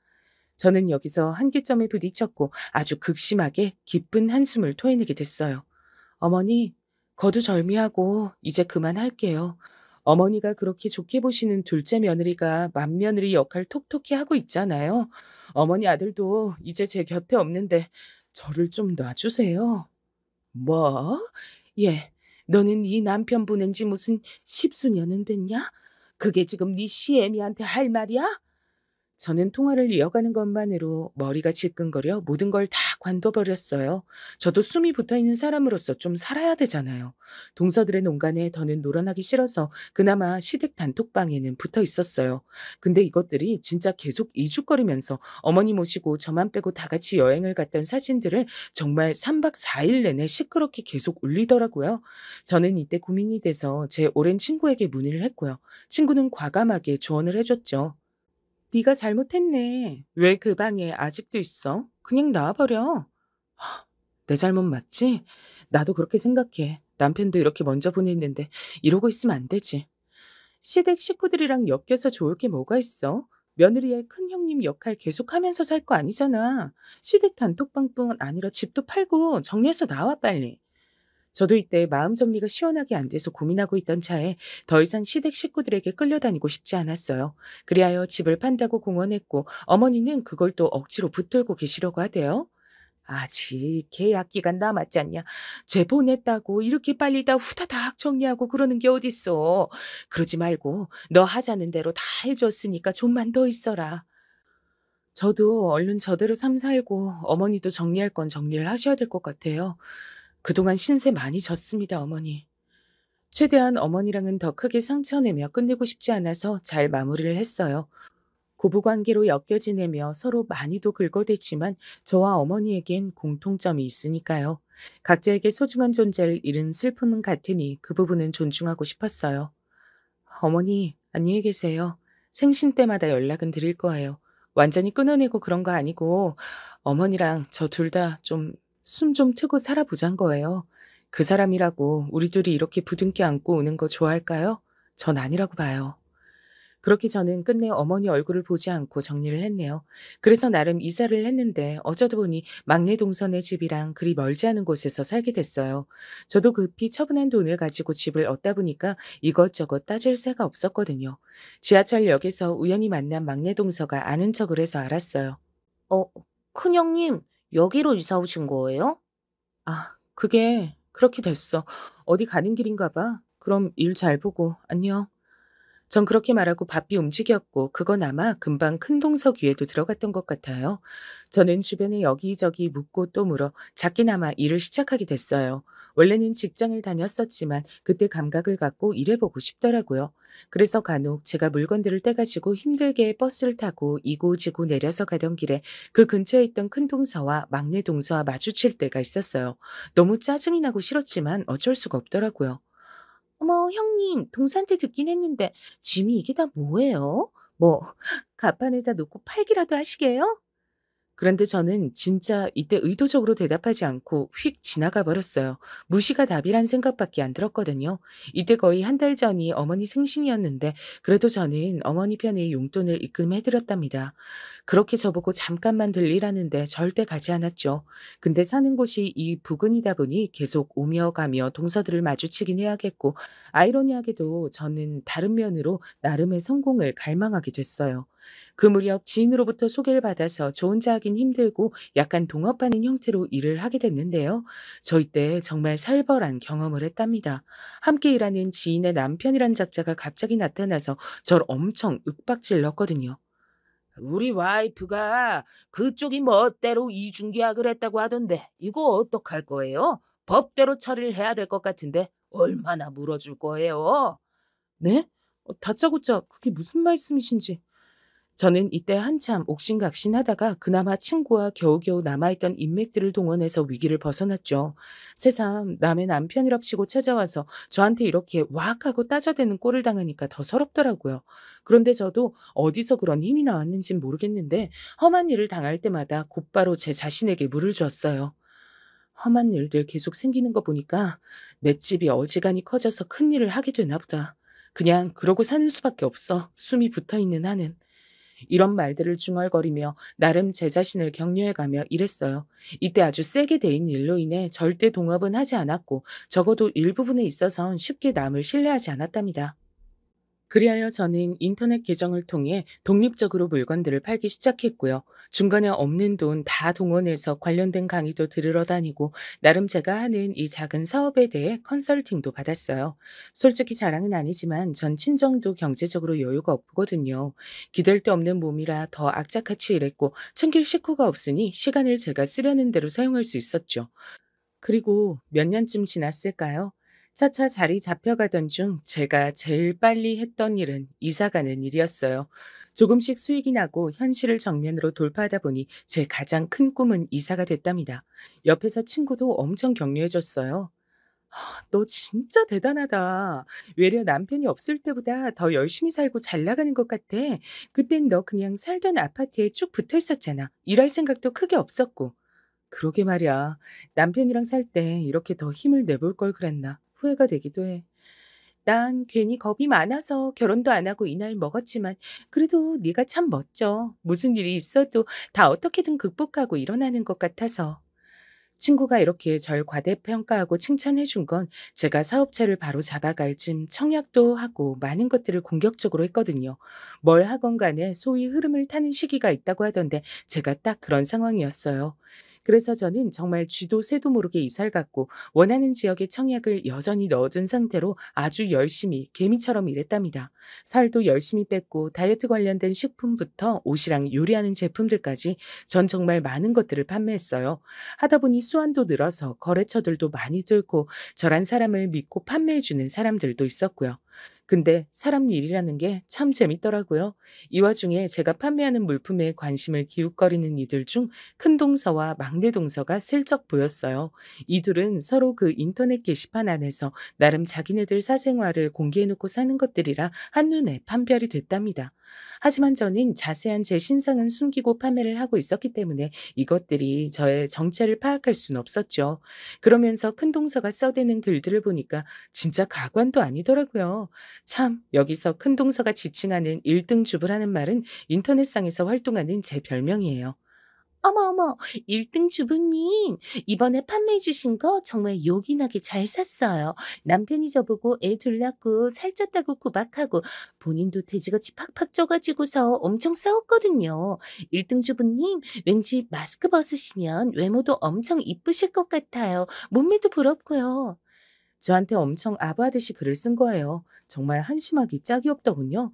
저는 여기서 한계점에 부딪혔고 아주 극심하게 깊은 한숨을 토해내게 됐어요. 어머니, 거두절미하고 이제 그만할게요. 어머니가 그렇게 좋게 보시는 둘째 며느리가 맏며느리 역할 톡톡히 하고 있잖아요. 어머니 아들도 이제 제 곁에 없는데 저를 좀 놔주세요. 뭐? 예, 너는 네 남편 보낸 지 무슨 십수년은 됐냐? 그게 지금 네 시애미한테 할 말이야? 저는 통화를 이어가는 것만으로 머리가 지끈거려 모든 걸 다 관둬버렸어요. 저도 숨이 붙어있는 사람으로서 좀 살아야 되잖아요. 동서들의 농간에 더는 놀아나기 싫어서 그나마 시댁 단톡방에는 붙어 있었어요. 근데 이것들이 진짜 계속 이죽거리면서 어머니 모시고 저만 빼고 다 같이 여행을 갔던 사진들을 정말 3박 4일 내내 시끄럽게 계속 올리더라고요. 저는 이때 고민이 돼서 제 오랜 친구에게 문의를 했고요. 친구는 과감하게 조언을 해줬죠. 네가 잘못했네. 왜 그 방에 아직도 있어? 그냥 나와버려. 내 잘못 맞지? 나도 그렇게 생각해. 남편도 이렇게 먼저 보냈는데 이러고 있으면 안 되지. 시댁 식구들이랑 엮여서 좋을 게 뭐가 있어? 며느리의 큰 형님 역할 계속하면서 살 거 아니잖아. 시댁 단톡방뿐 아니라 집도 팔고 정리해서 나와 빨리. 저도 이때 마음 정리가 시원하게 안 돼서 고민하고 있던 차에 더 이상 시댁 식구들에게 끌려다니고 싶지 않았어요. 그리하여 집을 판다고 공언했고 어머니는 그걸 또 억지로 붙들고 계시려고 하대요. 아직 계약 기간 남았지 않냐. 제 보냈다고 이렇게 빨리 다 후다닥 정리하고 그러는 게 어딨어. 그러지 말고 너 하자는 대로 다 해줬으니까 좀만 더 있어라. 저도 얼른 저대로 삶 살고 어머니도 정리할 건 정리를 하셔야 될 것 같아요. 그동안 신세 많이 졌습니다, 어머니. 최대한 어머니랑은 더 크게 상처내며 끝내고 싶지 않아서 잘 마무리를 했어요. 고부관계로 엮여 지내며 서로 많이도 긁어댔지만 저와 어머니에겐 공통점이 있으니까요. 각자에게 소중한 존재를 잃은 슬픔은 같으니 그 부분은 존중하고 싶었어요. 어머니, 안녕히 계세요. 생신 때마다 연락은 드릴 거예요. 완전히 끊어내고 그런 거 아니고 어머니랑 저 둘 다 좀 숨 좀 트고 살아보잔 거예요. 그 사람이라고 우리 둘이 이렇게 부둥켜 안고 우는 거 좋아할까요? 전 아니라고 봐요. 그렇게 저는 끝내 어머니 얼굴을 보지 않고 정리를 했네요. 그래서 나름 이사를 했는데 어쩌다 보니 막내 동선의 집이랑 그리 멀지 않은 곳에서 살게 됐어요. 저도 급히 처분한 돈을 가지고 집을 얻다 보니까 이것저것 따질 새가 없었거든요. 지하철역에서 우연히 만난 막내 동서가 아는 척을 해서 알았어요. 어, 큰형님, 여기로 이사 오신 거예요? 아, 그게 그렇게 됐어. 어디 가는 길인가 봐. 그럼 일 잘 보고 안녕. 전 그렇게 말하고 바삐 움직였고 그건 아마 금방 큰 동서 귀에도 들어갔던 것 같아요. 저는 주변에 여기저기 묻고 또 물어 작게나마 일을 시작하게 됐어요. 원래는 직장을 다녔었지만 그때 감각을 갖고 일해보고 싶더라고요. 그래서 간혹 제가 물건들을 떼가지고 힘들게 버스를 타고 이고지고 내려서 가던 길에 그 근처에 있던 큰 동서와 막내 동서와 마주칠 때가 있었어요. 너무 짜증이 나고 싫었지만 어쩔 수가 없더라고요. 어머, 형님, 동사한테 듣긴 했는데, 짐이 이게 다 뭐예요? 뭐, 가판에다 놓고 팔기라도 하시게요? 그런데 저는 진짜 이때 의도적으로 대답하지 않고 휙 지나가 버렸어요. 무시가 답이란 생각밖에 안 들었거든요. 이때 거의 한 달 전이 어머니 생신이었는데 그래도 저는 어머니 편에 용돈을 입금해드렸답니다. 그렇게 저보고 잠깐만 들리라는데 절대 가지 않았죠. 근데 사는 곳이 이 부근이다 보니 계속 오며 가며 동서들을 마주치긴 해야겠고 아이러니하게도 저는 다른 면으로 나름의 성공을 갈망하게 됐어요. 그 무렵 지인으로부터 소개를 받아서 저 혼자 하긴 힘들고 약간 동업하는 형태로 일을 하게 됐는데요. 저 이때 정말 살벌한 경험을 했답니다. 함께 일하는 지인의 남편이란 작자가 갑자기 나타나서 저를 엄청 윽박질렀거든요. 우리 와이프가 그쪽이 멋대로 이중계약을 했다고 하던데, 이거 어떡할 거예요? 법대로 처리를 해야 될 것 같은데, 얼마나 물어줄 거예요? 네? 다짜고짜 그게 무슨 말씀이신지. 저는 이때 한참 옥신각신하다가 그나마 친구와 겨우겨우 남아있던 인맥들을 동원해서 위기를 벗어났죠. 새삼 남의 남편이랍시고 찾아와서 저한테 이렇게 왁 하고 따져대는 꼴을 당하니까 더 서럽더라고요. 그런데 저도 어디서 그런 힘이 나왔는진 모르겠는데 험한 일을 당할 때마다 곧바로 제 자신에게 물을 주었어요. 험한 일들 계속 생기는 거 보니까 맷집이 어지간히 커져서 큰일을 하게 되나 보다. 그냥 그러고 사는 수밖에 없어. 숨이 붙어있는 한은. 이런 말들을 중얼거리며 나름 제 자신을 격려해가며 일했어요. 이때 아주 세게 데인 일로 인해 절대 동업은 하지 않았고 적어도 일부분에 있어선 쉽게 남을 신뢰하지 않았답니다. 그리하여 저는 인터넷 계정을 통해 독립적으로 물건들을 팔기 시작했고요. 중간에 없는 돈 다 동원해서 관련된 강의도 들으러 다니고 나름 제가 하는 이 작은 사업에 대해 컨설팅도 받았어요. 솔직히 자랑은 아니지만 전 친정도 경제적으로 여유가 없거든요. 기댈 데 없는 몸이라 더 악착같이 일했고 챙길 식구가 없으니 시간을 제가 쓰려는 대로 사용할 수 있었죠. 그리고 몇 년쯤 지났을까요? 차차 자리 잡혀가던 중 제가 제일 빨리 했던 일은 이사 가는 일이었어요. 조금씩 수익이 나고 현실을 정면으로 돌파하다 보니 제 가장 큰 꿈은 이사가 됐답니다. 옆에서 친구도 엄청 격려해줬어요. 너 진짜 대단하다. 외려 남편이 없을 때보다 더 열심히 살고 잘 나가는 것 같아. 그땐 너 그냥 살던 아파트에 쭉 붙어 있었잖아. 일할 생각도 크게 없었고. 그러게 말이야. 남편이랑 살 때 이렇게 더 힘을 내볼 걸 그랬나 후회가 되기도 해. 난 괜히 겁이 많아서 결혼도 안 하고 이 나이 먹었지만 그래도 네가 참 멋져. 무슨 일이 있어도 다 어떻게든 극복하고 일어나는 것 같아서. 친구가 이렇게 절 과대평가하고 칭찬해 준 건 제가 사업체를 바로 잡아갈 쯤 청약도 하고 많은 것들을 공격적으로 했거든요. 뭘 하건 간에 소위 흐름을 타는 시기가 있다고 하던데 제가 딱 그런 상황이었어요. 그래서 저는 정말 쥐도 새도 모르게 이사를 갔고 원하는 지역의 청약을 여전히 넣어둔 상태로 아주 열심히 개미처럼 일했답니다. 살도 열심히 뺐고 다이어트 관련된 식품부터 옷이랑 요리하는 제품들까지 전 정말 많은 것들을 판매했어요. 하다 보니 수완도 늘어서 거래처들도 많이 들고 저란 사람을 믿고 판매해주는 사람들도 있었고요. 근데 사람 일이라는 게 참 재밌더라고요. 이 와중에 제가 판매하는 물품에 관심을 기웃거리는 이들 중 큰 동서와 막내 동서가 슬쩍 보였어요. 이들은 서로 그 인터넷 게시판 안에서 나름 자기네들 사생활을 공개해놓고 사는 것들이라 한눈에 판별이 됐답니다. 하지만 저는 자세한 제 신상은 숨기고 판매를 하고 있었기 때문에 이것들이 저의 정체를 파악할 수는 없었죠. 그러면서 큰 동서가 써대는 글들을 보니까 진짜 가관도 아니더라고요. 참, 여기서 큰 동서가 지칭하는 1등 주부라는 말은 인터넷상에서 활동하는 제 별명이에요. 어머, 어머, 1등 주부님. 이번에 판매해주신 거 정말 요긴하게 잘 샀어요. 남편이 저보고 애 둘 낳고 살쪘다고 구박하고 본인도 돼지같이 팍팍 쪄가지고서 엄청 싸웠거든요. 1등 주부님, 왠지 마스크 벗으시면 외모도 엄청 이쁘실 것 같아요. 몸매도 부럽고요. 저한테 엄청 아부하듯이 글을 쓴 거예요. 정말 한심하기 짝이 없더군요.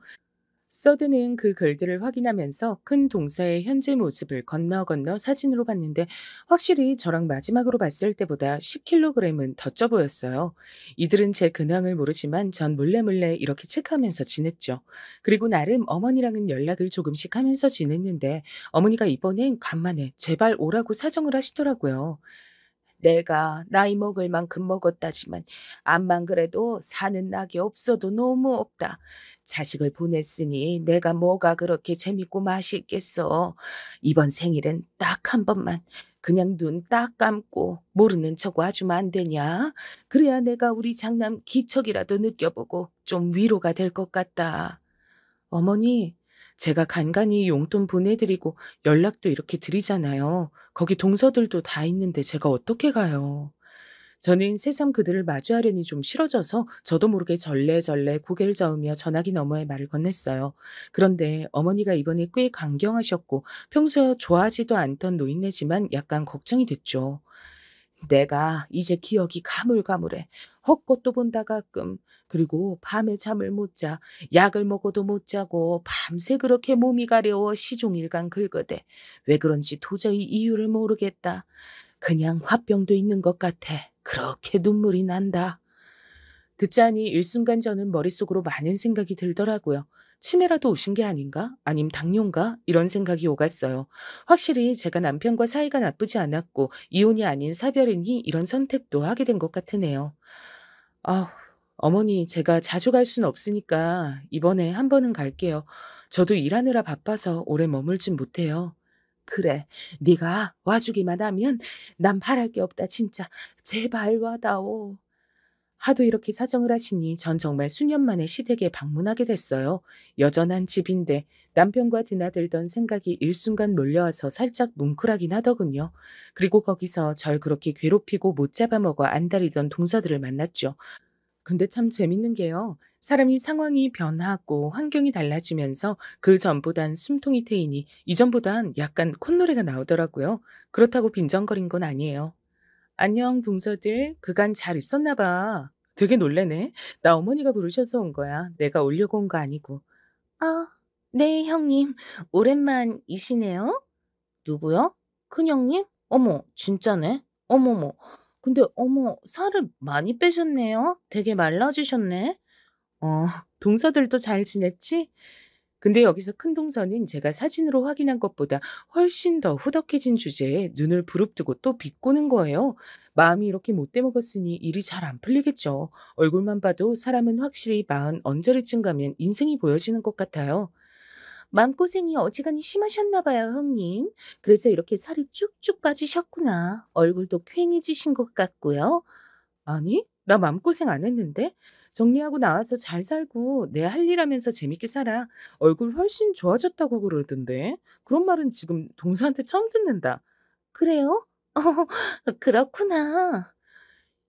써드는 그 글들을 확인하면서 큰 동서의 현재 모습을 건너 건너 사진으로 봤는데 확실히 저랑 마지막으로 봤을 때보다 10kg은 더 쪄 보였어요. 이들은 제 근황을 모르지만 전 몰래 이렇게 체크하면서 지냈죠. 그리고 나름 어머니랑은 연락을 조금씩 하면서 지냈는데 어머니가 이번엔 간만에 제발 오라고 사정을 하시더라고요. 내가 나이 먹을 만큼 먹었다지만 암만 그래도 사는 낙이 없어도 너무 없다. 자식을 보냈으니 내가 뭐가 그렇게 재밌고 맛있겠어. 이번 생일은 딱 한 번만 그냥 눈 딱 감고 모르는 척 와주면 안 되냐? 그래야 내가 우리 장남 기척이라도 느껴보고 좀 위로가 될 것 같다. 어머니, 제가 간간히 용돈 보내드리고 연락도 이렇게 드리잖아요. 거기 동서들도 다 있는데 제가 어떻게 가요? 저는 새삼 그들을 마주하려니 좀 싫어져서 저도 모르게 절레절레 고개를 저으며 전화기 너머에 말을 건넸어요. 그런데 어머니가 이번에 꽤 강경하셨고 평소에 좋아하지도 않던 노인네지만 약간 걱정이 됐죠. 내가 이제 기억이 가물가물해. 헛것도 본다 가끔. 그리고 밤에 잠을 못 자. 약을 먹어도 못 자고 밤새 그렇게 몸이 가려워 시종일관 긁어대. 왜 그런지 도저히 이유를 모르겠다. 그냥 화병도 있는 것 같아. 그렇게 눈물이 난다. 듣자니 일순간 저는 머릿속으로 많은 생각이 들더라고요. 치매라도 오신 게 아닌가? 아님 당뇨인가? 이런 생각이 오갔어요. 확실히 제가 남편과 사이가 나쁘지 않았고 이혼이 아닌 사별이니 이런 선택도 하게 된 것 같으네요. 아, 어머니 제가 자주 갈 수는 없으니까 이번에 한 번은 갈게요. 저도 일하느라 바빠서 오래 머물진 못해요. 그래, 네가 와주기만 하면 난 바랄 게 없다 진짜. 제발 와다오. 하도 이렇게 사정을 하시니 전 정말 수년 만에 시댁에 방문하게 됐어요. 여전한 집인데 남편과 드나들던 생각이 일순간 몰려와서 살짝 뭉클하긴 하더군요. 그리고 거기서 절 그렇게 괴롭히고 못 잡아먹어 안달이던 동서들을 만났죠. 근데 참 재밌는 게요. 사람이 상황이 변하고 환경이 달라지면서 그 전보단 숨통이 트이니 이전보단 약간 콧노래가 나오더라고요. 그렇다고 빈정거린 건 아니에요. 안녕, 동서들. 그간 잘 있었나 봐. 되게 놀래네. 나 어머니가 부르셔서 온 거야. 내가 오려고 온 거 아니고. 아, 네, 형님. 오랜만이시네요. 누구요? 큰형님? 어머, 진짜네. 어머머. 근데 어머, 살을 많이 빼셨네요. 되게 말라지셨네. 어, 동서들도 잘 지냈지? 근데 여기서 큰 동서는 제가 사진으로 확인한 것보다 훨씬 더 후덕해진 주제에 눈을 부릅뜨고 또 비꼬는 거예요. 마음이 이렇게 못돼 먹었으니 일이 잘 안 풀리겠죠. 얼굴만 봐도 사람은 확실히 마흔 언저리쯤 가면 인생이 보여지는 것 같아요. 마음고생이 어지간히 심하셨나 봐요, 형님. 그래서 이렇게 살이 쭉쭉 빠지셨구나. 얼굴도 퀭해지신 것 같고요. 아니, 나 마음고생 안 했는데? 정리하고 나와서 잘 살고 내 할 일 하면서 재밌게 살아. 얼굴 훨씬 좋아졌다고 그러던데. 그런 말은 지금 동서한테 처음 듣는다. 그래요? 그렇구나.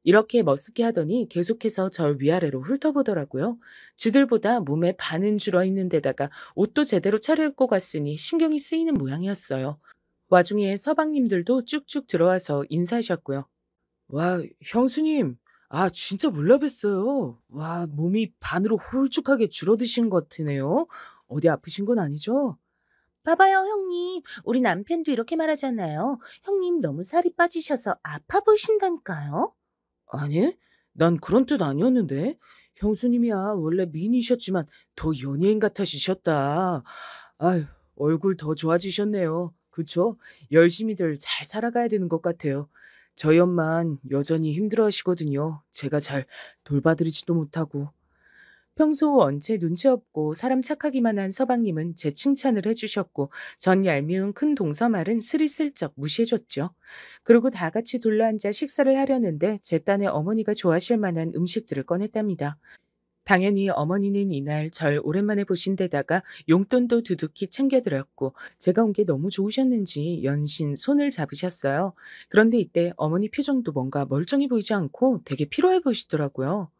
이렇게 머쓱해 하더니 계속해서 절 위아래로 훑어보더라고요. 지들보다 몸에 반은 줄어 있는 데다가 옷도 제대로 차려입고 갔으니 신경이 쓰이는 모양이었어요. 와중에 서방님들도 쭉쭉 들어와서 인사하셨고요. 와, 형수님. 아, 진짜 몰라 뵀어요. 와, 몸이 반으로 홀쭉하게 줄어드신 것 같으네요. 어디 아프신 건 아니죠? 봐봐요, 형님. 우리 남편도 이렇게 말하잖아요. 형님 너무 살이 빠지셔서 아파 보신다니까요. 아니, 난 그런 뜻 아니었는데. 형수님이야 원래 미인이셨지만 더 연예인 같아지셨다. 아휴, 얼굴 더 좋아지셨네요. 그쵸? 열심히들 잘 살아가야 되는 것 같아요. 저희 엄만 여전히 힘들어 하시거든요. 제가 잘 돌봐드리지도 못하고. 평소 원체 눈치 없고 사람 착하기만 한 서방님은 제 칭찬을 해주셨고 전 얄미운 큰 동서 말은 스리슬쩍 무시해줬죠. 그리고 다 같이 둘러앉아 식사를 하려는데 제 딴에 어머니가 좋아하실 만한 음식들을 꺼냈답니다. 당연히 어머니는 이날 절 오랜만에 보신 데다가 용돈도 두둑히 챙겨드렸고 제가 온 게 너무 좋으셨는지 연신 손을 잡으셨어요. 그런데 이때 어머니 표정도 뭔가 멀쩡해 보이지 않고 되게 피로해 보이시더라고요.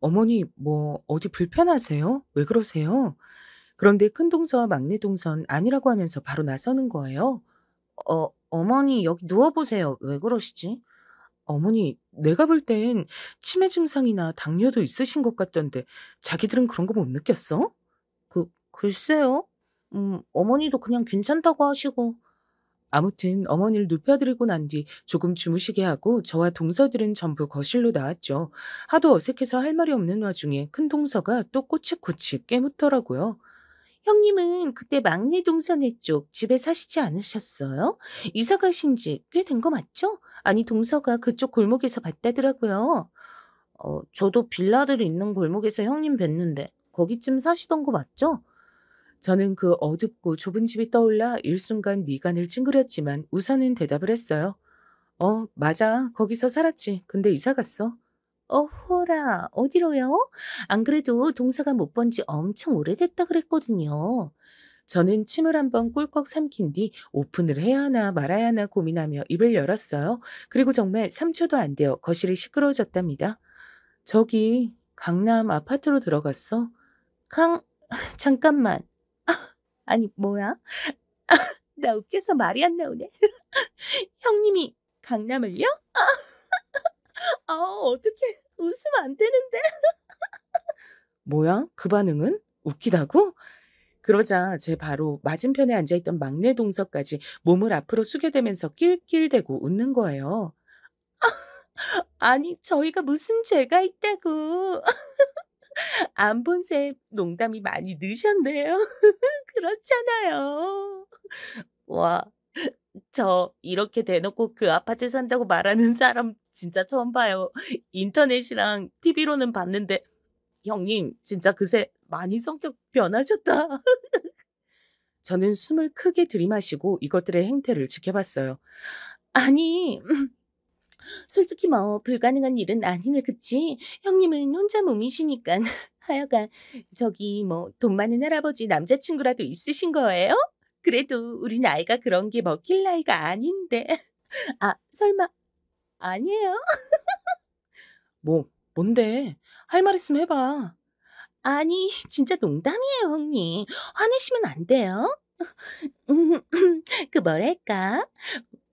어머니, 뭐, 어디 불편하세요? 왜 그러세요? 그런데 큰 동서와 막내 동선 아니라고 하면서 바로 나서는 거예요. 어머니 여기 누워보세요. 왜 그러시지? 어머니, 내가 볼 땐 치매 증상이나 당뇨도 있으신 것 같던데, 자기들은 그런 거 못 느꼈어? 글쎄요. 어머니도 그냥 괜찮다고 하시고. 아무튼 어머니를 눕혀드리고 난 뒤 조금 주무시게 하고 저와 동서들은 전부 거실로 나왔죠. 하도 어색해서 할 말이 없는 와중에 큰 동서가 또 꼬치꼬치 깨묻더라고요. 형님은 그때 막내 동서네 쪽 집에 사시지 않으셨어요? 이사 가신 지 꽤 된 거 맞죠? 아니, 동서가 그쪽 골목에서 봤다더라고요. 저도 빌라들 있는 골목에서 형님 뵀는데 거기쯤 사시던 거 맞죠? 저는 그 어둡고 좁은 집이 떠올라 일순간 미간을 찡그렸지만 우선은 대답을 했어요. 맞아. 거기서 살았지. 근데 이사 갔어. 어호라, 어디로요? 안 그래도 동서가 못 본지 엄청 오래됐다 그랬거든요. 저는 침을 한번 꿀꺽 삼킨 뒤 오픈을 해야 하나 말아야 하나 고민하며 입을 열었어요. 그리고 정말 3초도 안 되어 거실이 시끄러워졌답니다. 저기 강남 아파트로 들어갔어. 강, 잠깐만. 아니, 뭐야? 나 웃겨서 말이 안 나오네. 형님이 강남을요? 어떡해. 웃으면 안 되는데. 뭐야? 그 반응은? 웃기다고? 그러자 제 바로 맞은편에 앉아있던 막내 동서까지 몸을 앞으로 숙여대면서 낄낄대고 웃는 거예요. 아니, 저희가 무슨 죄가 있다고. 안 본 새 농담이 많이 느셨네요. 그렇잖아요. 와, 저 이렇게 대놓고 그 아파트 산다고 말하는 사람 진짜 처음 봐요. 인터넷이랑 TV로는 봤는데 형님 진짜 그새 많이 성격 변하셨다. 저는 숨을 크게 들이마시고 이것들의 행태를 지켜봤어요. 아니, 솔직히 뭐 불가능한 일은 아니네, 그치? 형님은 혼자 몸이시니까. 하여간 저기 뭐 돈 많은 할아버지 남자친구라도 있으신 거예요? 그래도 우리 나이가 그런 게 먹힐 나이가 아닌데. 설마 아니에요? 뭐 뭔데? 할 말 있으면 해봐. 아니, 진짜 농담이에요, 형님. 화내시면 안 돼요. 그 뭐랄까?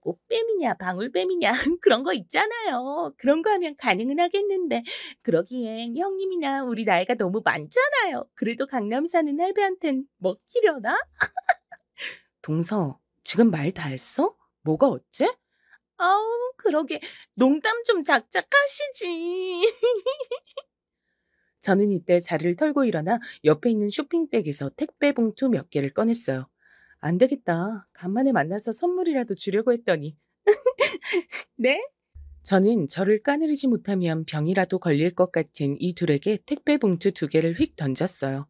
꽃뱀이냐, 방울뱀이냐, 그런 거 있잖아요. 그런 거 하면 가능은 하겠는데, 그러기엔 형님이나 우리 나이가 너무 많잖아요. 그래도 강남 사는 할배한텐 먹히려나? 동서, 지금 말 다 했어? 뭐가 어째? 아우, 그러게. 농담 좀 작작하시지. 저는 이때 자리를 털고 일어나 옆에 있는 쇼핑백에서 택배 봉투 몇 개를 꺼냈어요. 안 되겠다. 간만에 만나서 선물이라도 주려고 했더니. 네? 저는 저를 까내리지 못하면 병이라도 걸릴 것 같은 이 둘에게 택배 봉투 2개를 휙 던졌어요.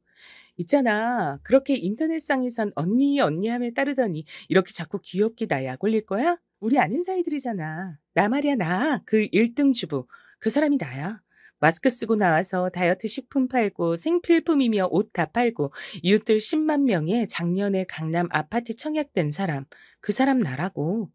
있잖아. 그렇게 인터넷상에선 언니 언니 하며 따르더니 이렇게 자꾸 귀엽게 나 약 올릴 거야? 우리 아는 사이들이잖아. 나 말이야 나. 그 1등 주부. 그 사람이 나야. 마스크 쓰고 나와서 다이어트 식품 팔고 생필품이며 옷 다 팔고 이웃들 10만 명에 작년에 강남 아파트 청약된 사람. 그 사람 나라고.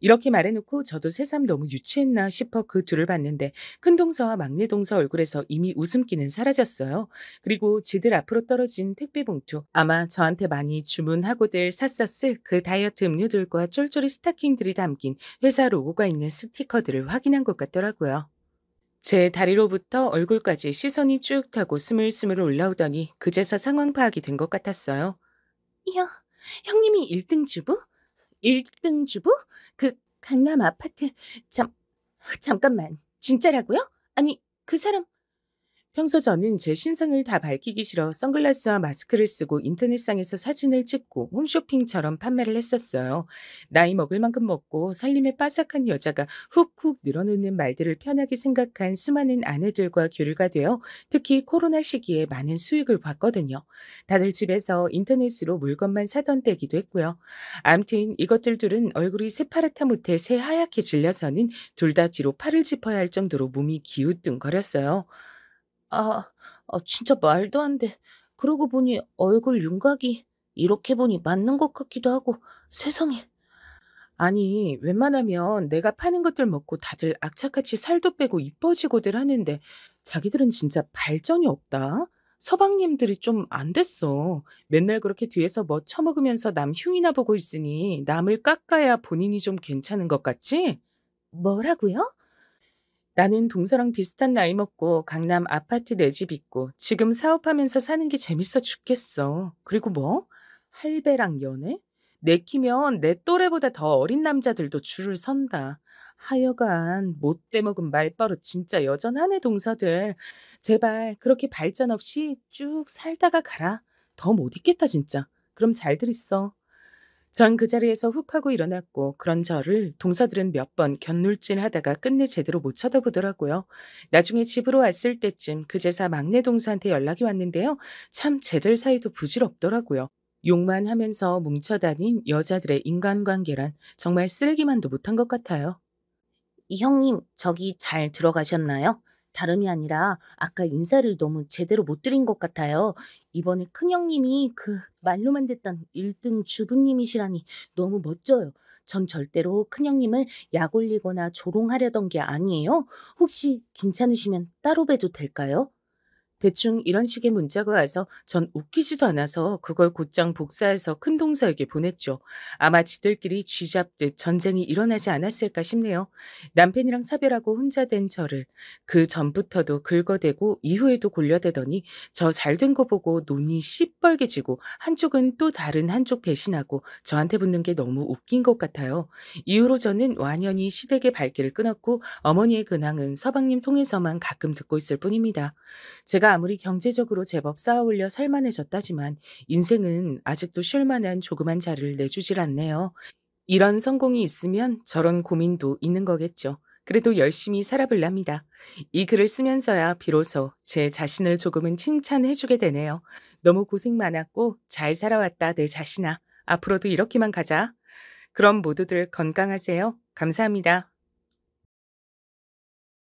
이렇게 말해놓고 저도 새삼 너무 유치했나 싶어 그 둘을 봤는데 큰 동서와 막내 동서 얼굴에서 이미 웃음기는 사라졌어요. 그리고 지들 앞으로 떨어진 택배 봉투. 아마 저한테 많이 주문하고들 샀었을 그 다이어트 음료들과 쫄쫄이 스타킹들이 담긴 회사 로고가 있는 스티커들을 확인한 것 같더라고요. 제 다리로부터 얼굴까지 시선이 쭉 타고 스물스물 올라오더니 그제서 상황 파악이 된 것 같았어요. 형, 형님이 1등 주부? 1등 주부? 그 강남 아파트. 잠깐만. 진짜라고요? 아니, 그 사람. 평소 저는 제 신상을 다 밝히기 싫어 선글라스와 마스크를 쓰고 인터넷상에서 사진을 찍고 홈쇼핑처럼 판매를 했었어요. 나이 먹을 만큼 먹고 살림에 빠삭한 여자가 훅훅 늘어놓는 말들을 편하게 생각한 수많은 아내들과 교류가 되어 특히 코로나 시기에 많은 수익을 봤거든요. 다들 집에서 인터넷으로 물건만 사던 때기도 했고요. 암튼 이것들 둘은 얼굴이 새파랗다 못해 새하얗게 질려서는 둘 다 뒤로 팔을 짚어야 할 정도로 몸이 기우뚱거렸어요. 진짜 말도 안 돼. 그러고 보니 얼굴 윤곽이 이렇게 보니 맞는 것 같기도 하고, 세상에. 아니, 웬만하면 내가 파는 것들 먹고 다들 악착같이 살도 빼고 이뻐지고들 하는데 자기들은 진짜 발전이 없다. 서방님들이 좀 안 됐어. 맨날 그렇게 뒤에서 뭐 처먹으면서 남 흉이나 보고 있으니 남을 깎아야 본인이 좀 괜찮은 것 같지? 뭐라고요? 나는 동서랑 비슷한 나이 먹고 강남 아파트 내 집 있고 지금 사업하면서 사는 게 재밌어 죽겠어. 그리고 뭐? 할배랑 연애? 내키면 내 또래보다 더 어린 남자들도 줄을 선다. 하여간 못돼 먹은 말버릇 진짜 여전하네 동서들. 제발 그렇게 발전 없이 쭉 살다가 가라. 더 못 있겠다 진짜. 그럼 잘들 있어. 전 그 자리에서 훅 하고 일어났고 그런 저를 동서들은 몇 번 곁눈질하다가 끝내 제대로 못 쳐다보더라고요. 나중에 집으로 왔을 때쯤 그제서 막내 동서한테 연락이 왔는데요. 참 쟤들 사이도 부질없더라고요. 욕만 하면서 뭉쳐다닌 여자들의 인간관계란 정말 쓰레기만도 못한 것 같아요. 이 형님, 저기 잘 들어가셨나요? 다름이 아니라 아까 인사를 너무 제대로 못 드린 것 같아요. 이번에 큰형님이 그 말로만 듣던 1등 주부님이시라니 너무 멋져요. 전 절대로 큰형님을 약 올리거나 조롱하려던 게 아니에요. 혹시 괜찮으시면 따로 봬도 될까요? 대충 이런 식의 문자가 와서 전 웃기지도 않아서 그걸 곧장 복사해서 큰동서에게 보냈죠. 아마 지들끼리 쥐잡듯 전쟁이 일어나지 않았을까 싶네요. 남편이랑 사별하고 혼자 된 저를 그 전부터도 긁어대고 이후에도 골려대더니 저 잘된 거 보고 눈이 시뻘개지고 한쪽은 또 다른 한쪽 배신하고 저한테 붙는 게 너무 웃긴 것 같아요. 이후로 저는 완연히 시댁의 발길을 끊었고 어머니의 근황은 서방님 통해서만 가끔 듣고 있을 뿐입니다. 제가 아무리 경제적으로 제법 쌓아올려 살만해졌다지만 인생은 아직도 쉴 만한 조그만 자리를 내주질 않네요. 이런 성공이 있으면 저런 고민도 있는 거겠죠. 그래도 열심히 살아볼랍니다. 이 글을 쓰면서야 비로소 제 자신을 조금은 칭찬해주게 되네요. 너무 고생 많았고 잘 살아왔다 내 자신아. 앞으로도 이렇게만 가자. 그럼 모두들 건강하세요. 감사합니다.